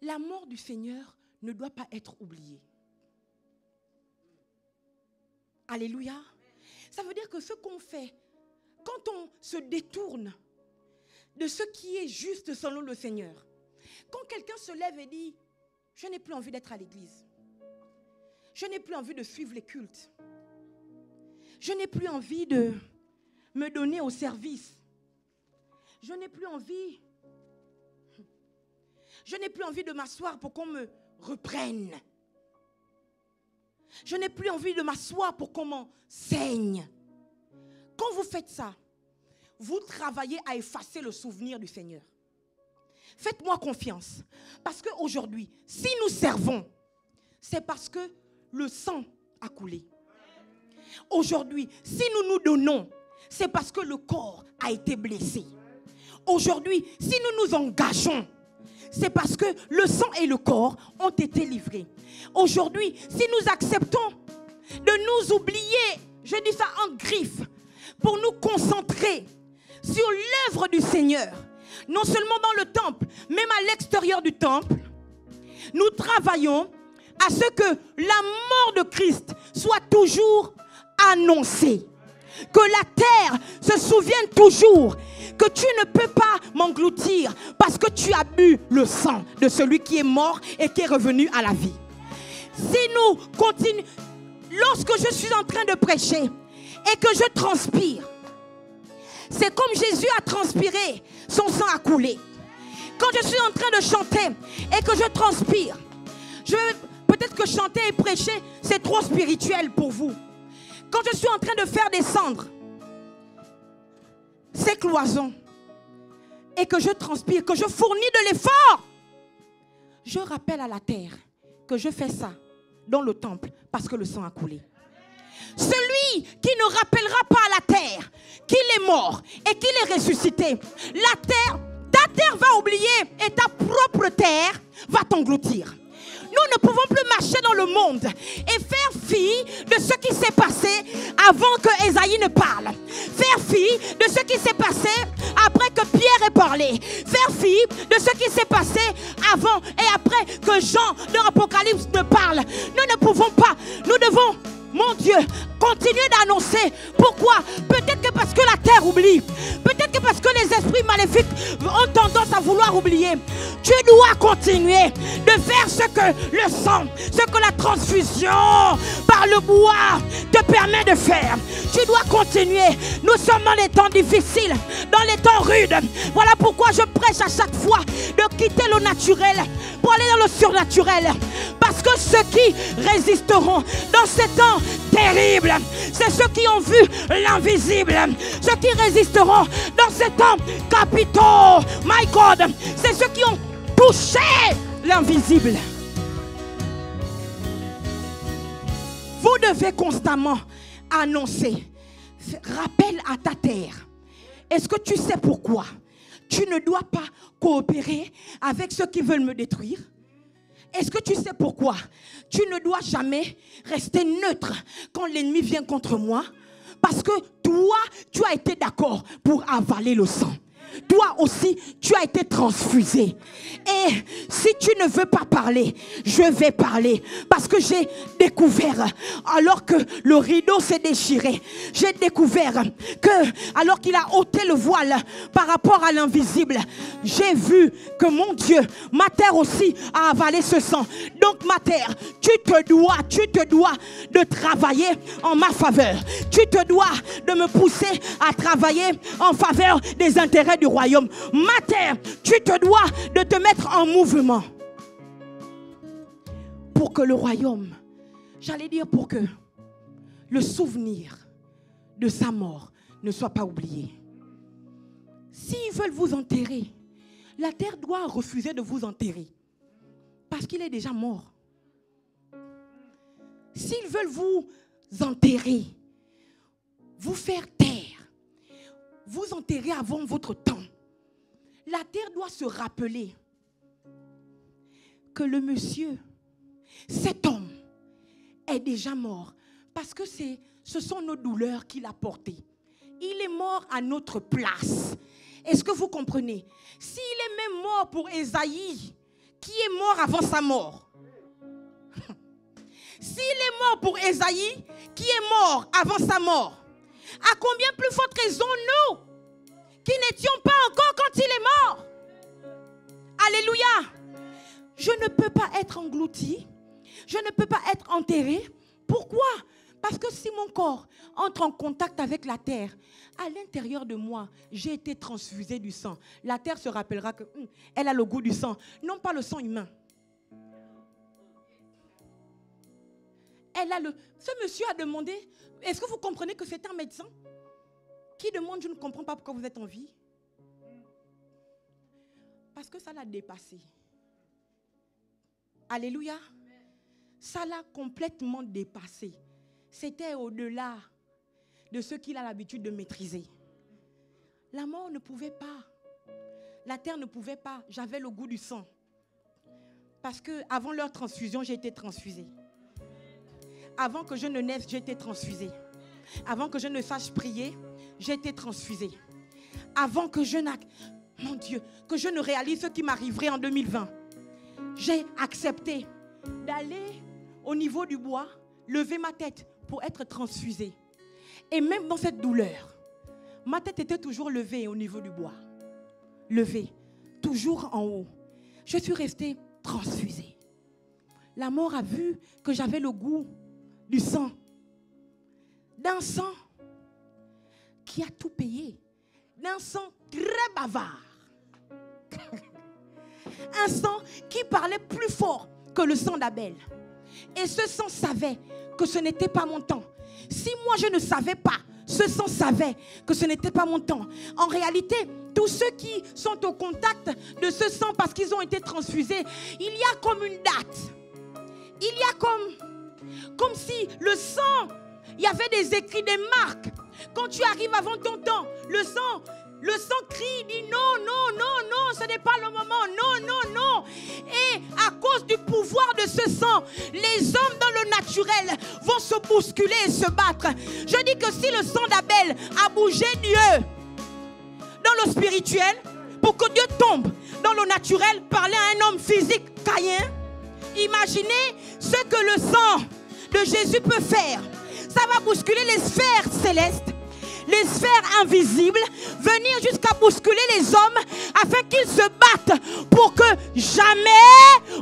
[SPEAKER 1] La mort du Seigneur ne doit pas être oubliée. Alléluia. Ça veut dire que ce qu'on fait, quand on se détourne de ce qui est juste selon le Seigneur, quand quelqu'un se lève et dit, je n'ai plus envie d'être à l'église, je n'ai plus envie de suivre les cultes, je n'ai plus envie de me donner au service, je n'ai plus envie de m'asseoir pour qu'on me reprenne. Je n'ai plus envie de m'asseoir pour qu'on m'enseigne. Quand vous faites ça, vous travaillez à effacer le souvenir du Seigneur. Faites-moi confiance. Parce qu'aujourd'hui, si nous servons, c'est parce que le sang a coulé. Aujourd'hui, si nous nous donnons, c'est parce que le corps a été blessé. Aujourd'hui, si nous nous engageons, c'est parce que le sang et le corps ont été livrés. Aujourd'hui, si nous acceptons de nous oublier, je dis ça en griffe, pour nous concentrer sur l'œuvre du Seigneur, non seulement dans le temple, même à l'extérieur du temple, nous travaillons à ce que la mort de Christ soit toujours annoncée. Que la terre se souvienne toujours que tu ne peux pas m'engloutir parce que tu as bu le sang de celui qui est mort et qui est revenu à la vie. Si nous continuons, lorsque je suis en train de prêcher et que je transpire, c'est comme Jésus a transpiré, son sang a coulé. Quand je suis en train de chanter et que je transpire, peut-être que chanter et prêcher, c'est trop spirituel pour vous. Quand je suis en train de faire descendre ces cloisons et que je transpire, que je fournis de l'effort, je rappelle à la terre que je fais ça dans le temple parce que le sang a coulé. Celui qui ne rappellera pas à la terre qu'il est mort et qu'il est ressuscité, ta terre va oublier et ta propre terre va t'engloutir. Nous ne pouvons plus marcher dans le monde et faire fi de ce qui s'est passé avant que Ésaïe ne parle. Faire fi de ce qui s'est passé après que Pierre ait parlé. Faire fi de ce qui s'est passé avant et après que Jean de l'Apocalypse ne parle. Nous ne pouvons pas. Nous devons, mon Dieu, continuer d'annoncer. Pourquoi? Peut-être que parce que la terre oublie. Peut-être que parce que les esprits maléfiques ont tendance à vouloir oublier. Tu dois continuer de faire ce que le sang, ce que la transfusion par le bois te permet de faire. Tu dois continuer. Nous sommes dans les temps difficiles, dans les temps rudes. Voilà pourquoi je prêche à chaque fois de quitter le naturel pour aller dans le surnaturel. Parce que ceux qui résisteront dans ces temps terribles, c'est ceux qui ont vu l'invisible. Ceux qui résisteront dans ces temps capitaux, my God, c'est ceux qui ont touché l'invisible. Vous devez constamment annoncer. Rappelle à ta terre. Est-ce que tu sais pourquoi tu ne dois pas coopérer avec ceux qui veulent me détruire? Est-ce que tu sais pourquoi tu ne dois jamais rester neutre quand l'ennemi vient contre moi? Parce que toi, tu as été d'accord pour avaler le sang. Toi aussi, tu as été transfusé. Et si tu ne veux pas parler, je vais parler. Parce que j'ai découvert, alors que le rideau s'est déchiré, j'ai découvert que, alors qu'il a ôté le voile par rapport à l'invisible, j'ai vu que mon Dieu, ma terre aussi a avalé ce sang. Donc ma terre, tu te dois de travailler en ma faveur. Tu te dois de me pousser à travailler en faveur des intérêts du royaume. Ma terre, tu te dois de te mettre en mouvement pour que le royaume, j'allais dire pour que le souvenir de sa mort ne soit pas oublié. S'ils veulent vous enterrer, la terre doit refuser de vous enterrer parce qu'il est déjà mort. S'ils veulent vous enterrer, vous faire taire, vous enterrer avant votre temps, la terre doit se rappeler que le monsieur, cet homme, est déjà mort. Parce que ce sont nos douleurs qu'il a portées. Il est mort à notre place. Est-ce que vous comprenez? S'il est même mort pour Ésaïe, qui est mort avant sa mort. S'il est mort pour Ésaïe, qui est mort avant sa mort, à combien plus forte raison nous, qui n'étions pas encore quand il est mort? Alléluia. Je ne peux pas être englouti. Je ne peux pas être enterré. Pourquoi? Parce que si mon corps entre en contact avec la terre, à l'intérieur de moi, j'ai été transfusé du sang. La terre se rappellera qu'elle a le goût du sang, non pas le sang humain. Ce monsieur a demandé, est-ce que vous comprenez que c'est un médecin qui demande, je ne comprends pas pourquoi vous êtes en vie? Parce que ça l'a dépassé. Alléluia. Ça l'a complètement dépassé. C'était au-delà de ce qu'il a l'habitude de maîtriser. La mort ne pouvait pas. La terre ne pouvait pas. J'avais le goût du sang. Parce qu'avant leur transfusion, j'ai été transfusée. Avant que je ne naisse, j'ai été transfusée. Avant que je ne sache prier, j'ai été transfusée. Avant que mon Dieu, que je ne réalise ce qui m'arriverait en 2020, j'ai accepté d'aller au niveau du bois, lever ma tête pour être transfusée. Et même dans cette douleur, ma tête était toujours levée au niveau du bois. Levée, toujours en haut. Je suis restée transfusée. La mort a vu que j'avais le goût du sang. D'un sang qui a tout payé. D'un sang très bavard. Un sang qui parlait plus fort que le sang d'Abel. Et ce sang savait que ce n'était pas mon temps. Si moi je ne savais pas Ce sang savait que ce n'était pas mon temps. En réalité, tous ceux qui sont au contact de ce sang parce qu'ils ont été transfusés, il y a comme une date. Il y a comme si le sang, il y avait des écrits, des marques. Quand tu arrives avant ton temps, le sang crie, dit non, non, non, non, ce n'est pas le moment, non, non, non. Et à cause du pouvoir de ce sang, les hommes dans le naturel vont se bousculer et se battre. Je dis que si le sang d'Abel a bougé Dieu dans le spirituel, pour que Dieu tombe dans le naturel, parler à un homme physique, Caïn, imaginez ce que le sang de Jésus peut faire. Ça va bousculer les sphères célestes, les sphères invisibles, venir jusqu'à bousculer les hommes afin qu'ils se battent pour que jamais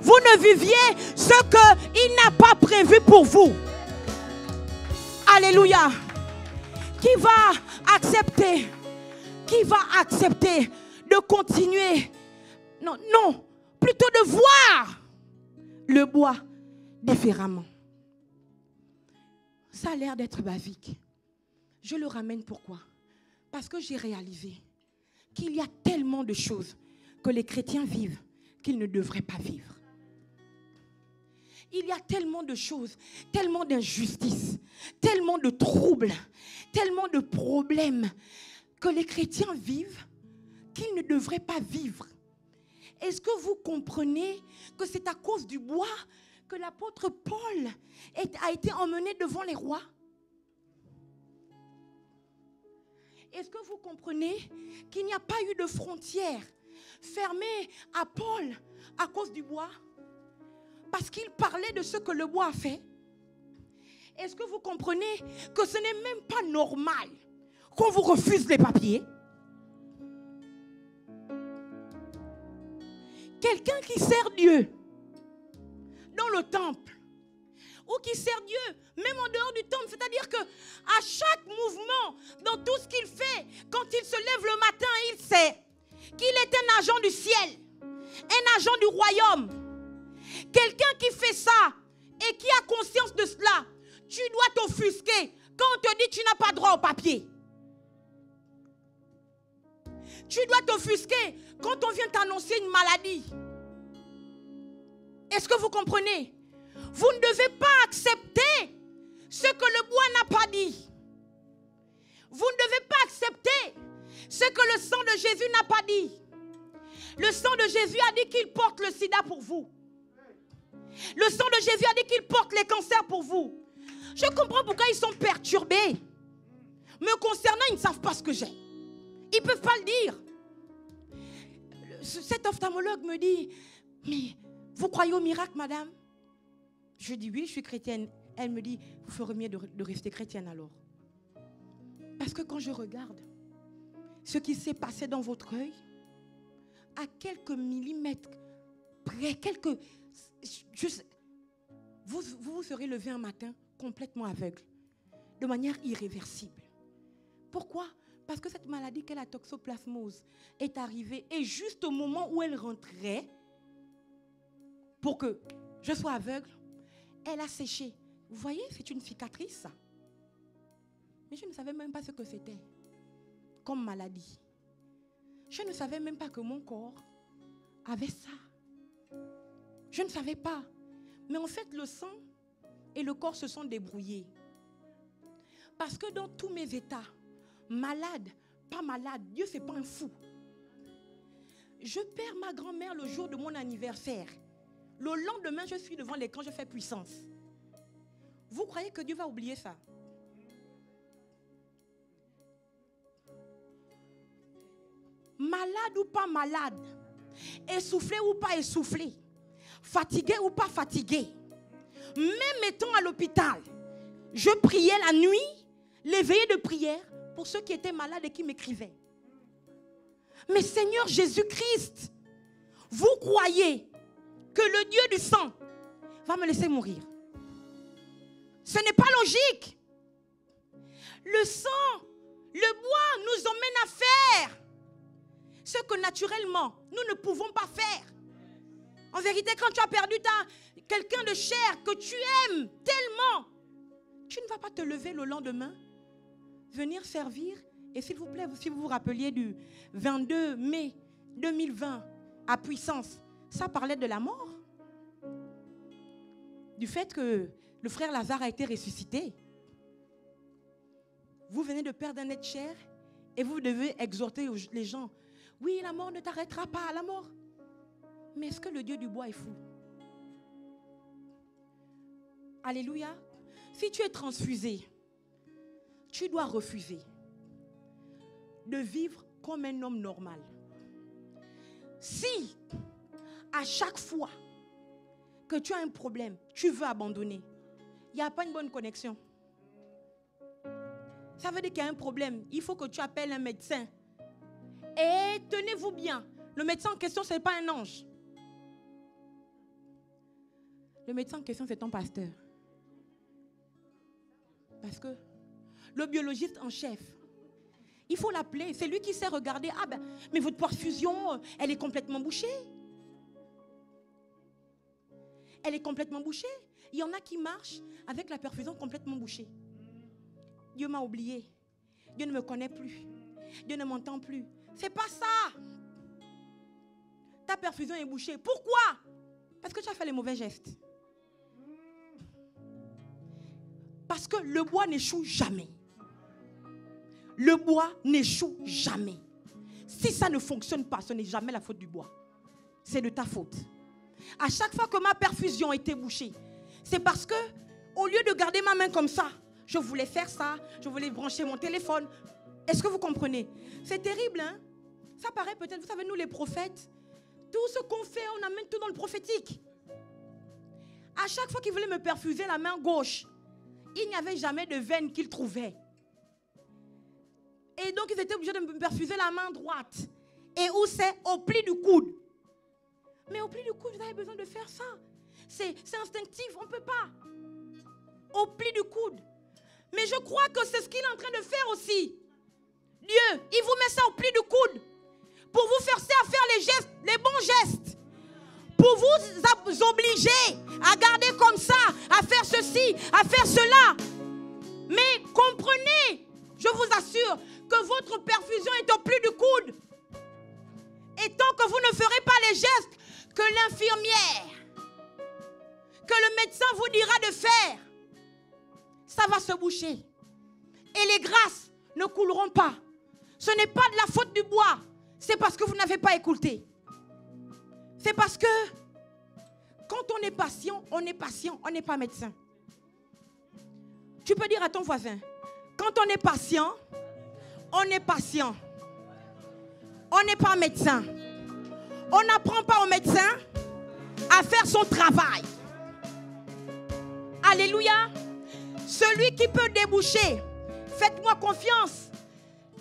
[SPEAKER 1] vous ne viviez ce qu'il n'a pas prévu pour vous. Alléluia. Qui va accepter de continuer? Non, non, plutôt de voir le bois différemment. Ça a l'air d'être basique. Je le ramène pourquoi? Parce que j'ai réalisé qu'il y a tellement de choses que les chrétiens vivent qu'ils ne devraient pas vivre. Il y a tellement de choses, tellement d'injustices, tellement de troubles, tellement de problèmes que les chrétiens vivent qu'ils ne devraient pas vivre. Est-ce que vous comprenez que c'est à cause du bois que l'apôtre Paul a été emmené devant les rois? Est-ce que vous comprenez qu'il n'y a pas eu de frontière fermée à Paul à cause du bois? Parce qu'il parlait de ce que le bois a fait. Est-ce que vous comprenez que ce n'est même pas normal qu'on vous refuse les papiers? Quelqu'un qui sert Dieu dans le temple ou qui sert Dieu même en dehors du temple, c'est-à-dire que à chaque mouvement, dans tout ce qu'il fait, quand il se lève le matin, il sait qu'il est un agent du ciel, un agent du royaume. Quelqu'un qui fait ça et qui a conscience de cela, tu dois t'offusquer quand on te dit que tu n'as pas droit au papier. Tu dois t'offusquer quand on vient t'annoncer une maladie. Est-ce que vous comprenez? Vous ne devez pas accepter ce que le bois n'a pas dit. Vous ne devez pas accepter ce que le sang de Jésus n'a pas dit. Le sang de Jésus a dit qu'il porte le sida pour vous. Le sang de Jésus a dit qu'il porte les cancers pour vous. Je comprends pourquoi ils sont perturbés. Me concernant, ils ne savent pas ce que j'ai. Ils ne peuvent pas le dire. Cet ophtalmologue me dit, mais vous croyez au miracle, madame? Je dis oui, je suis chrétienne. Elle me dit, vous ferez mieux de rester chrétienne alors. Parce que quand je regarde ce qui s'est passé dans votre œil, à quelques millimètres près, vous serez levé un matin complètement aveugle, de manière irréversible. Pourquoi? Parce que cette maladie qu'est la toxoplasmose est arrivée et juste au moment où elle rentrait, pour que je sois aveugle, elle a séché. Vous voyez, c'est une cicatrice, ça. Mais je ne savais même pas ce que c'était comme maladie. Je ne savais même pas que mon corps avait ça. Je ne savais pas. Mais en fait, le sang et le corps se sont débrouillés. Parce que dans tous mes états, malade, pas malade, Dieu c'est pas un fou. Je perds ma grand-mère le jour de mon anniversaire. Le lendemain, je suis devant l'écran, je fais puissance. Vous croyez que Dieu va oublier ça? Malade ou pas malade, essoufflé ou pas essoufflé, fatigué ou pas fatigué, même étant à l'hôpital, je priais la nuit, les veillées de prière pour ceux qui étaient malades et qui m'écrivaient. Mais Seigneur Jésus-Christ, vous croyez que le Dieu du sang va me laisser mourir? Ce n'est pas logique. Le sang, le bois nous emmène à faire ce que naturellement nous ne pouvons pas faire. En vérité, quand tu as perdu quelqu'un de cher que tu aimes tellement, tu ne vas pas te lever le lendemain venir servir. Et s'il vous plaît, si vous vous rappeliez du 22 mai 2020 à Puissance, ça parlait de la mort. Du fait que le frère Lazare a été ressuscité. Vous venez de perdre un être cher et vous devez exhorter les gens. Oui, la mort ne t'arrêtera pas, la mort. Mais est-ce que le Dieu du bois est fou? Alléluia. Si tu es transfusé, tu dois refuser de vivre comme un homme normal. Si, à chaque fois que tu as un problème, tu veux abandonner, il n'y a pas une bonne connexion. Ça veut dire qu'il y a un problème. Il faut que tu appelles un médecin. Et tenez-vous bien, le médecin en question, ce n'est pas un ange. Le médecin en question, c'est ton pasteur. Parce que le biologiste en chef, il faut l'appeler. C'est lui qui sait regarder. Ah ben, mais votre perfusion, elle est complètement bouchée. Elle est complètement bouchée. Il y en a qui marchent avec la perfusion complètement bouchée. Dieu m'a oublié. Dieu ne me connaît plus. Dieu ne m'entend plus. C'est pas ça. Ta perfusion est bouchée. Pourquoi? Parce que tu as fait les mauvais gestes. Parce que le bois n'échoue jamais. Le bois n'échoue jamais. Si ça ne fonctionne pas, ce n'est jamais la faute du bois. C'est de ta faute. À chaque fois que ma perfusion était bouchée, c'est parce que, au lieu de garder ma main comme ça, je voulais faire ça, je voulais brancher mon téléphone. Est-ce que vous comprenez? C'est terrible, hein? Ça paraît peut-être, vous savez, nous les prophètes, tout ce qu'on fait, on amène tout dans le prophétique. À chaque fois qu'ils voulaient me perfuser la main gauche, il n'y avait jamais de veine qu'ils trouvaient. Et donc, ils étaient obligés de me perfuser la main droite. Et où c'est? Au pli du coude. Mais au pli du coude, vous avez besoin de faire ça. C'est instinctif, on ne peut pas. Au pli du coude. Mais je crois que c'est ce qu'il est en train de faire aussi. Dieu, il vous met ça au pli du coude. Pour vous forcer à faire les gestes, les bons gestes. Pour vous obliger à garder comme ça, à faire ceci, à faire cela. Mais comprenez, je vous assure, que votre perfusion est au pli du coude. Et tant que vous ne ferez pas les gestes que l'infirmière, que le médecin vous dira de faire, ça va se boucher. Et les grâces ne couleront pas. Ce n'est pas de la faute du bois. C'est parce que vous n'avez pas écouté. C'est parce que quand on est patient, on n'est pas médecin. Tu peux dire à ton voisin, quand on est patient, on n'est pas médecin. On n'apprend pas au médecin à faire son travail. Alléluia. Celui qui peut déboucher, faites-moi confiance.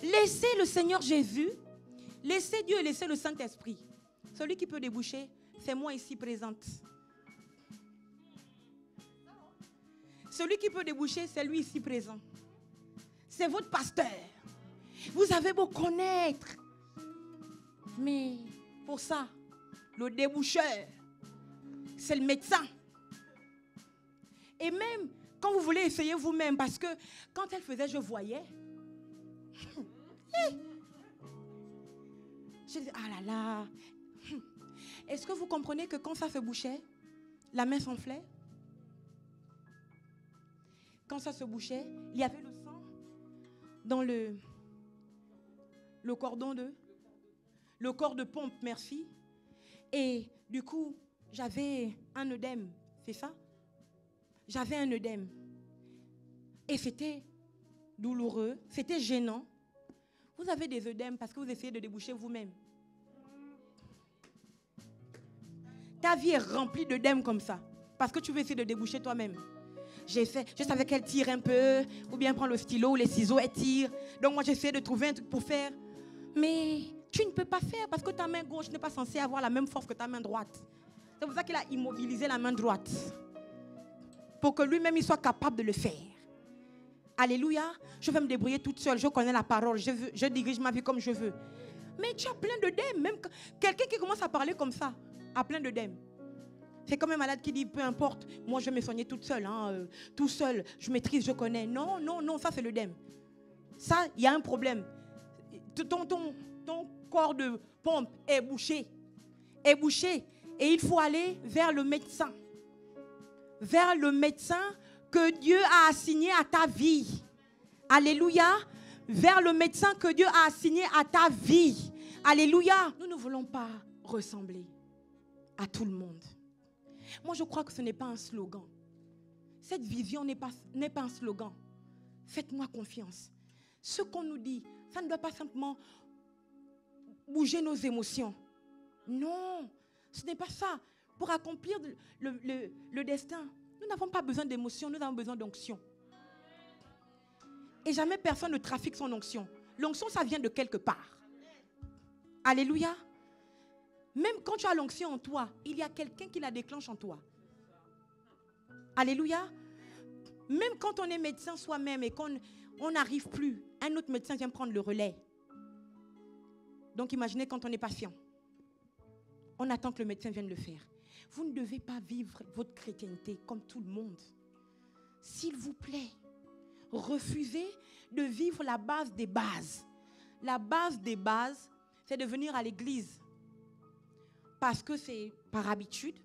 [SPEAKER 1] Laissez le Seigneur Jésus, laissez Dieu et laissez le Saint-Esprit. Celui qui peut déboucher, c'est moi ici présente. Celui qui peut déboucher, c'est lui ici présent. C'est votre pasteur. Vous avez beau connaître. Mais pour ça, le déboucheur, c'est le médecin. Et même quand vous voulez essayer vous-même, parce que quand elle faisait, je voyais. Je dis, ah là là. Est-ce que vous comprenez que quand ça se bouchait, la main s'enflait? Quand ça se bouchait, il y avait le sang dans le cordon le corps de pompe, merci. Et du coup, j'avais un œdème, c'est ça? J'avais un œdème. Et c'était douloureux, c'était gênant. Vous avez des œdèmes parce que vous essayez de déboucher vous-même. Ta vie est remplie d'œdèmes comme ça, parce que tu veux essayer de déboucher toi-même. Je savais qu'elle tire un peu, ou bien prend le stylo ou les ciseaux, elle tire. Donc moi, j'essayais de trouver un truc pour faire. Mais tu ne peux pas faire parce que ta main gauche n'est pas censée avoir la même force que ta main droite. C'est pour ça qu'il a immobilisé la main droite. Pour que lui-même, il soit capable de le faire. Alléluia. Je vais me débrouiller toute seule. Je connais la parole. Je dirige ma vie comme je veux. Mais tu as plein d'œdèmes. Même quelqu'un qui commence à parler comme ça a plein d'œdèmes. C'est comme un malade qui dit, peu importe, moi je vais me soigner toute seule. Tout seul, je maîtrise, je connais. Non, ça c'est l'œdème. Ça, il y a un problème. Ton corps de pompe est bouché. Et il faut aller vers le médecin. Vers le médecin que Dieu a assigné à ta vie. Alléluia. Vers le médecin que Dieu a assigné à ta vie. Alléluia. Nous ne voulons pas ressembler à tout le monde. Moi, je crois que ce n'est pas un slogan. Cette vision n'est pas un slogan. Faites-moi confiance. Ce qu'on nous dit, ça ne doit pas simplement bouger nos émotions. Non, ce n'est pas ça. Pour accomplir le destin, nous n'avons pas besoin d'émotions, nous avons besoin d'onction. Et jamais personne ne trafique son onction. L'onction, ça vient de quelque part. Alléluia. Même quand tu as l'onction en toi, il y a quelqu'un qui la déclenche en toi. Alléluia. Même quand on est médecin soi-même et qu'on n'arrive plus, un autre médecin vient prendre le relais. Donc imaginez quand on est patient. On attend que le médecin vienne le faire. Vous ne devez pas vivre votre chrétienté comme tout le monde. S'il vous plaît, refusez de vivre la base des bases. La base des bases, c'est de venir à l'église. Parce que c'est par habitude.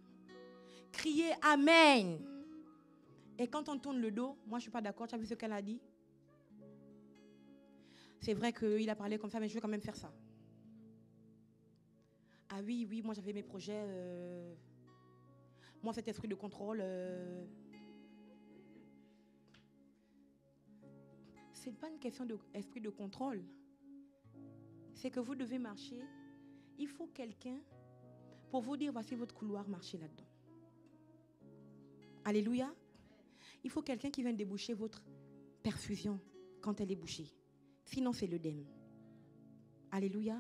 [SPEAKER 1] Crier Amen. Et quand on tourne le dos, moi je ne suis pas d'accord, tu as vu ce qu'elle a dit? C'est vrai qu'il a parlé comme ça, mais je vais quand même faire ça. Ah oui, moi j'avais mes projets. Moi cet esprit de contrôle. Ce n'est pas une question d'esprit de contrôle. C'est que vous devez marcher. Il faut quelqu'un pour vous dire voici votre couloir, marchez là-dedans. Alléluia. Il faut quelqu'un qui vienne déboucher votre perfusion quand elle est bouchée. Sinon, c'est l'œdème. Alléluia.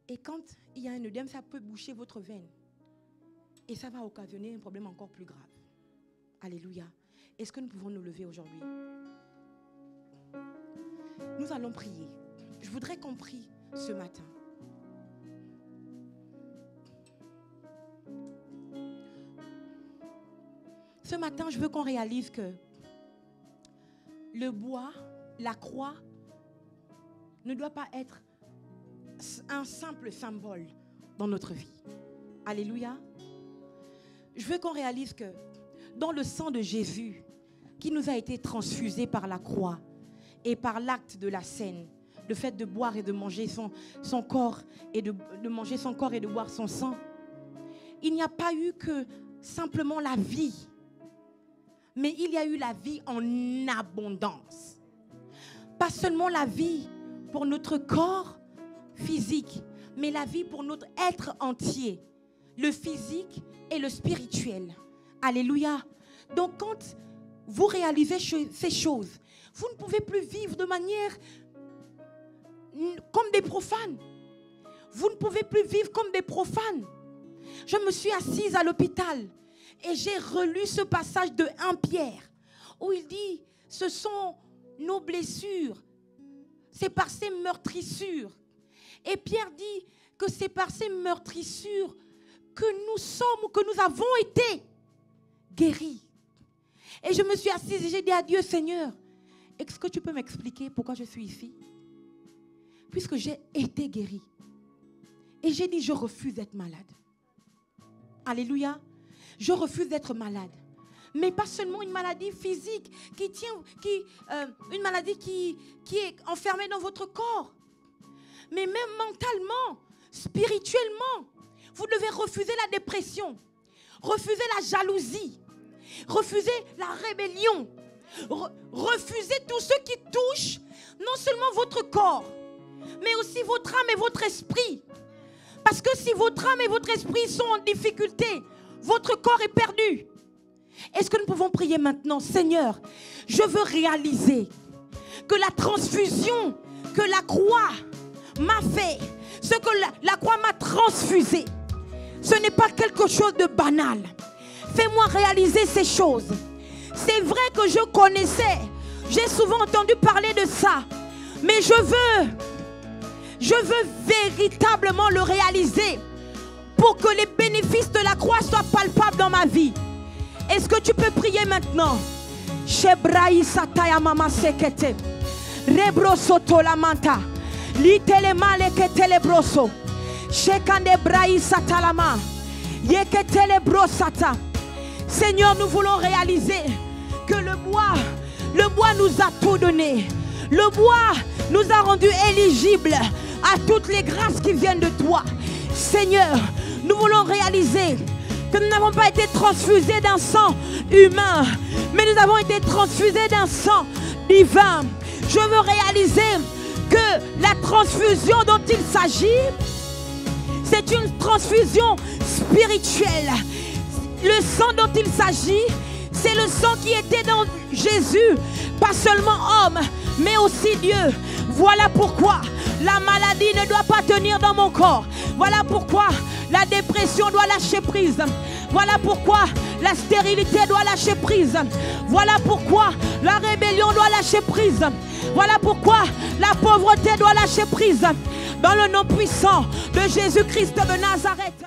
[SPEAKER 1] Et quand il y a un œdème, ça peut boucher votre veine. Et ça va occasionner un problème encore plus grave. Alléluia. Est-ce que nous pouvons nous lever aujourd'hui? Nous allons prier. Je voudrais qu'on prie ce matin. Ce matin, je veux qu'on réalise que le bois, la croix, ne doit pas être un simple symbole dans notre vie. Alléluia. Je veux qu'on réalise que dans le sang de Jésus, qui nous a été transfusé par la croix et par l'acte de la scène, le fait de boire et de manger son corps et de manger son corps et de boire son sang, il n'y a pas eu que simplement la vie, mais il y a eu la vie en abondance. Pas seulement la vie pour notre corps physique, mais la vie pour notre être entier, le physique et le spirituel. Alléluia. Donc quand vous réalisez ces choses, vous ne pouvez plus vivre de manière comme des profanes. Vous ne pouvez plus vivre comme des profanes. Je me suis assise à l'hôpital et j'ai relu ce passage de 1 Pierre où il dit, ce sont nos blessures, c'est par ces meurtrissures. Et Pierre dit que c'est par ces meurtrissures que nous sommes, que nous avons été guéris. Et je me suis assise et j'ai dit à Dieu, Seigneur, est-ce que tu peux m'expliquer pourquoi je suis ici? Puisque j'ai été guéri. Et j'ai dit, je refuse d'être malade. Alléluia. Je refuse d'être malade. Mais pas seulement une maladie physique, une maladie qui est enfermée dans votre corps. Mais même mentalement, spirituellement, vous devez refuser la dépression, refuser la jalousie, refuser la rébellion, refuser tout ce qui touche non seulement votre corps, mais aussi votre âme et votre esprit. Parce que si votre âme et votre esprit sont en difficulté, votre corps est perdu. Est-ce que nous pouvons prier maintenant? Seigneur, je veux réaliser que la transfusion que la croix m'a fait, ce que la croix m'a transfusé, ce n'est pas quelque chose de banal. Fais-moi réaliser ces choses. C'est vrai que je connaissais, j'ai souvent entendu parler de ça, mais je veux véritablement le réaliser pour que les bénéfices de la croix soient palpables dans ma vie. Est-ce que tu peux prier maintenant? Rebrosoto la manta. Litelema leketelebroso. Shekande braï satalama. Yeketélébrosata. Seigneur, nous voulons réaliser que le bois nous a tout donné. Le bois nous a rendus éligibles à toutes les grâces qui viennent de toi. Seigneur, nous voulons réaliser que nous n'avons pas été transfusés d'un sang humain, mais nous avons été transfusés d'un sang divin. Je veux réaliser que la transfusion dont il s'agit, c'est une transfusion spirituelle. Le sang dont il s'agit, c'est le sang qui était dans Jésus, pas seulement homme, mais aussi Dieu. Voilà pourquoi la maladie ne doit pas tenir dans mon corps. Voilà pourquoi la dépression doit lâcher prise. Voilà pourquoi la stérilité doit lâcher prise. Voilà pourquoi la rébellion doit lâcher prise. Voilà pourquoi la pauvreté doit lâcher prise. Dans le nom puissant de Jésus-Christ de Nazareth.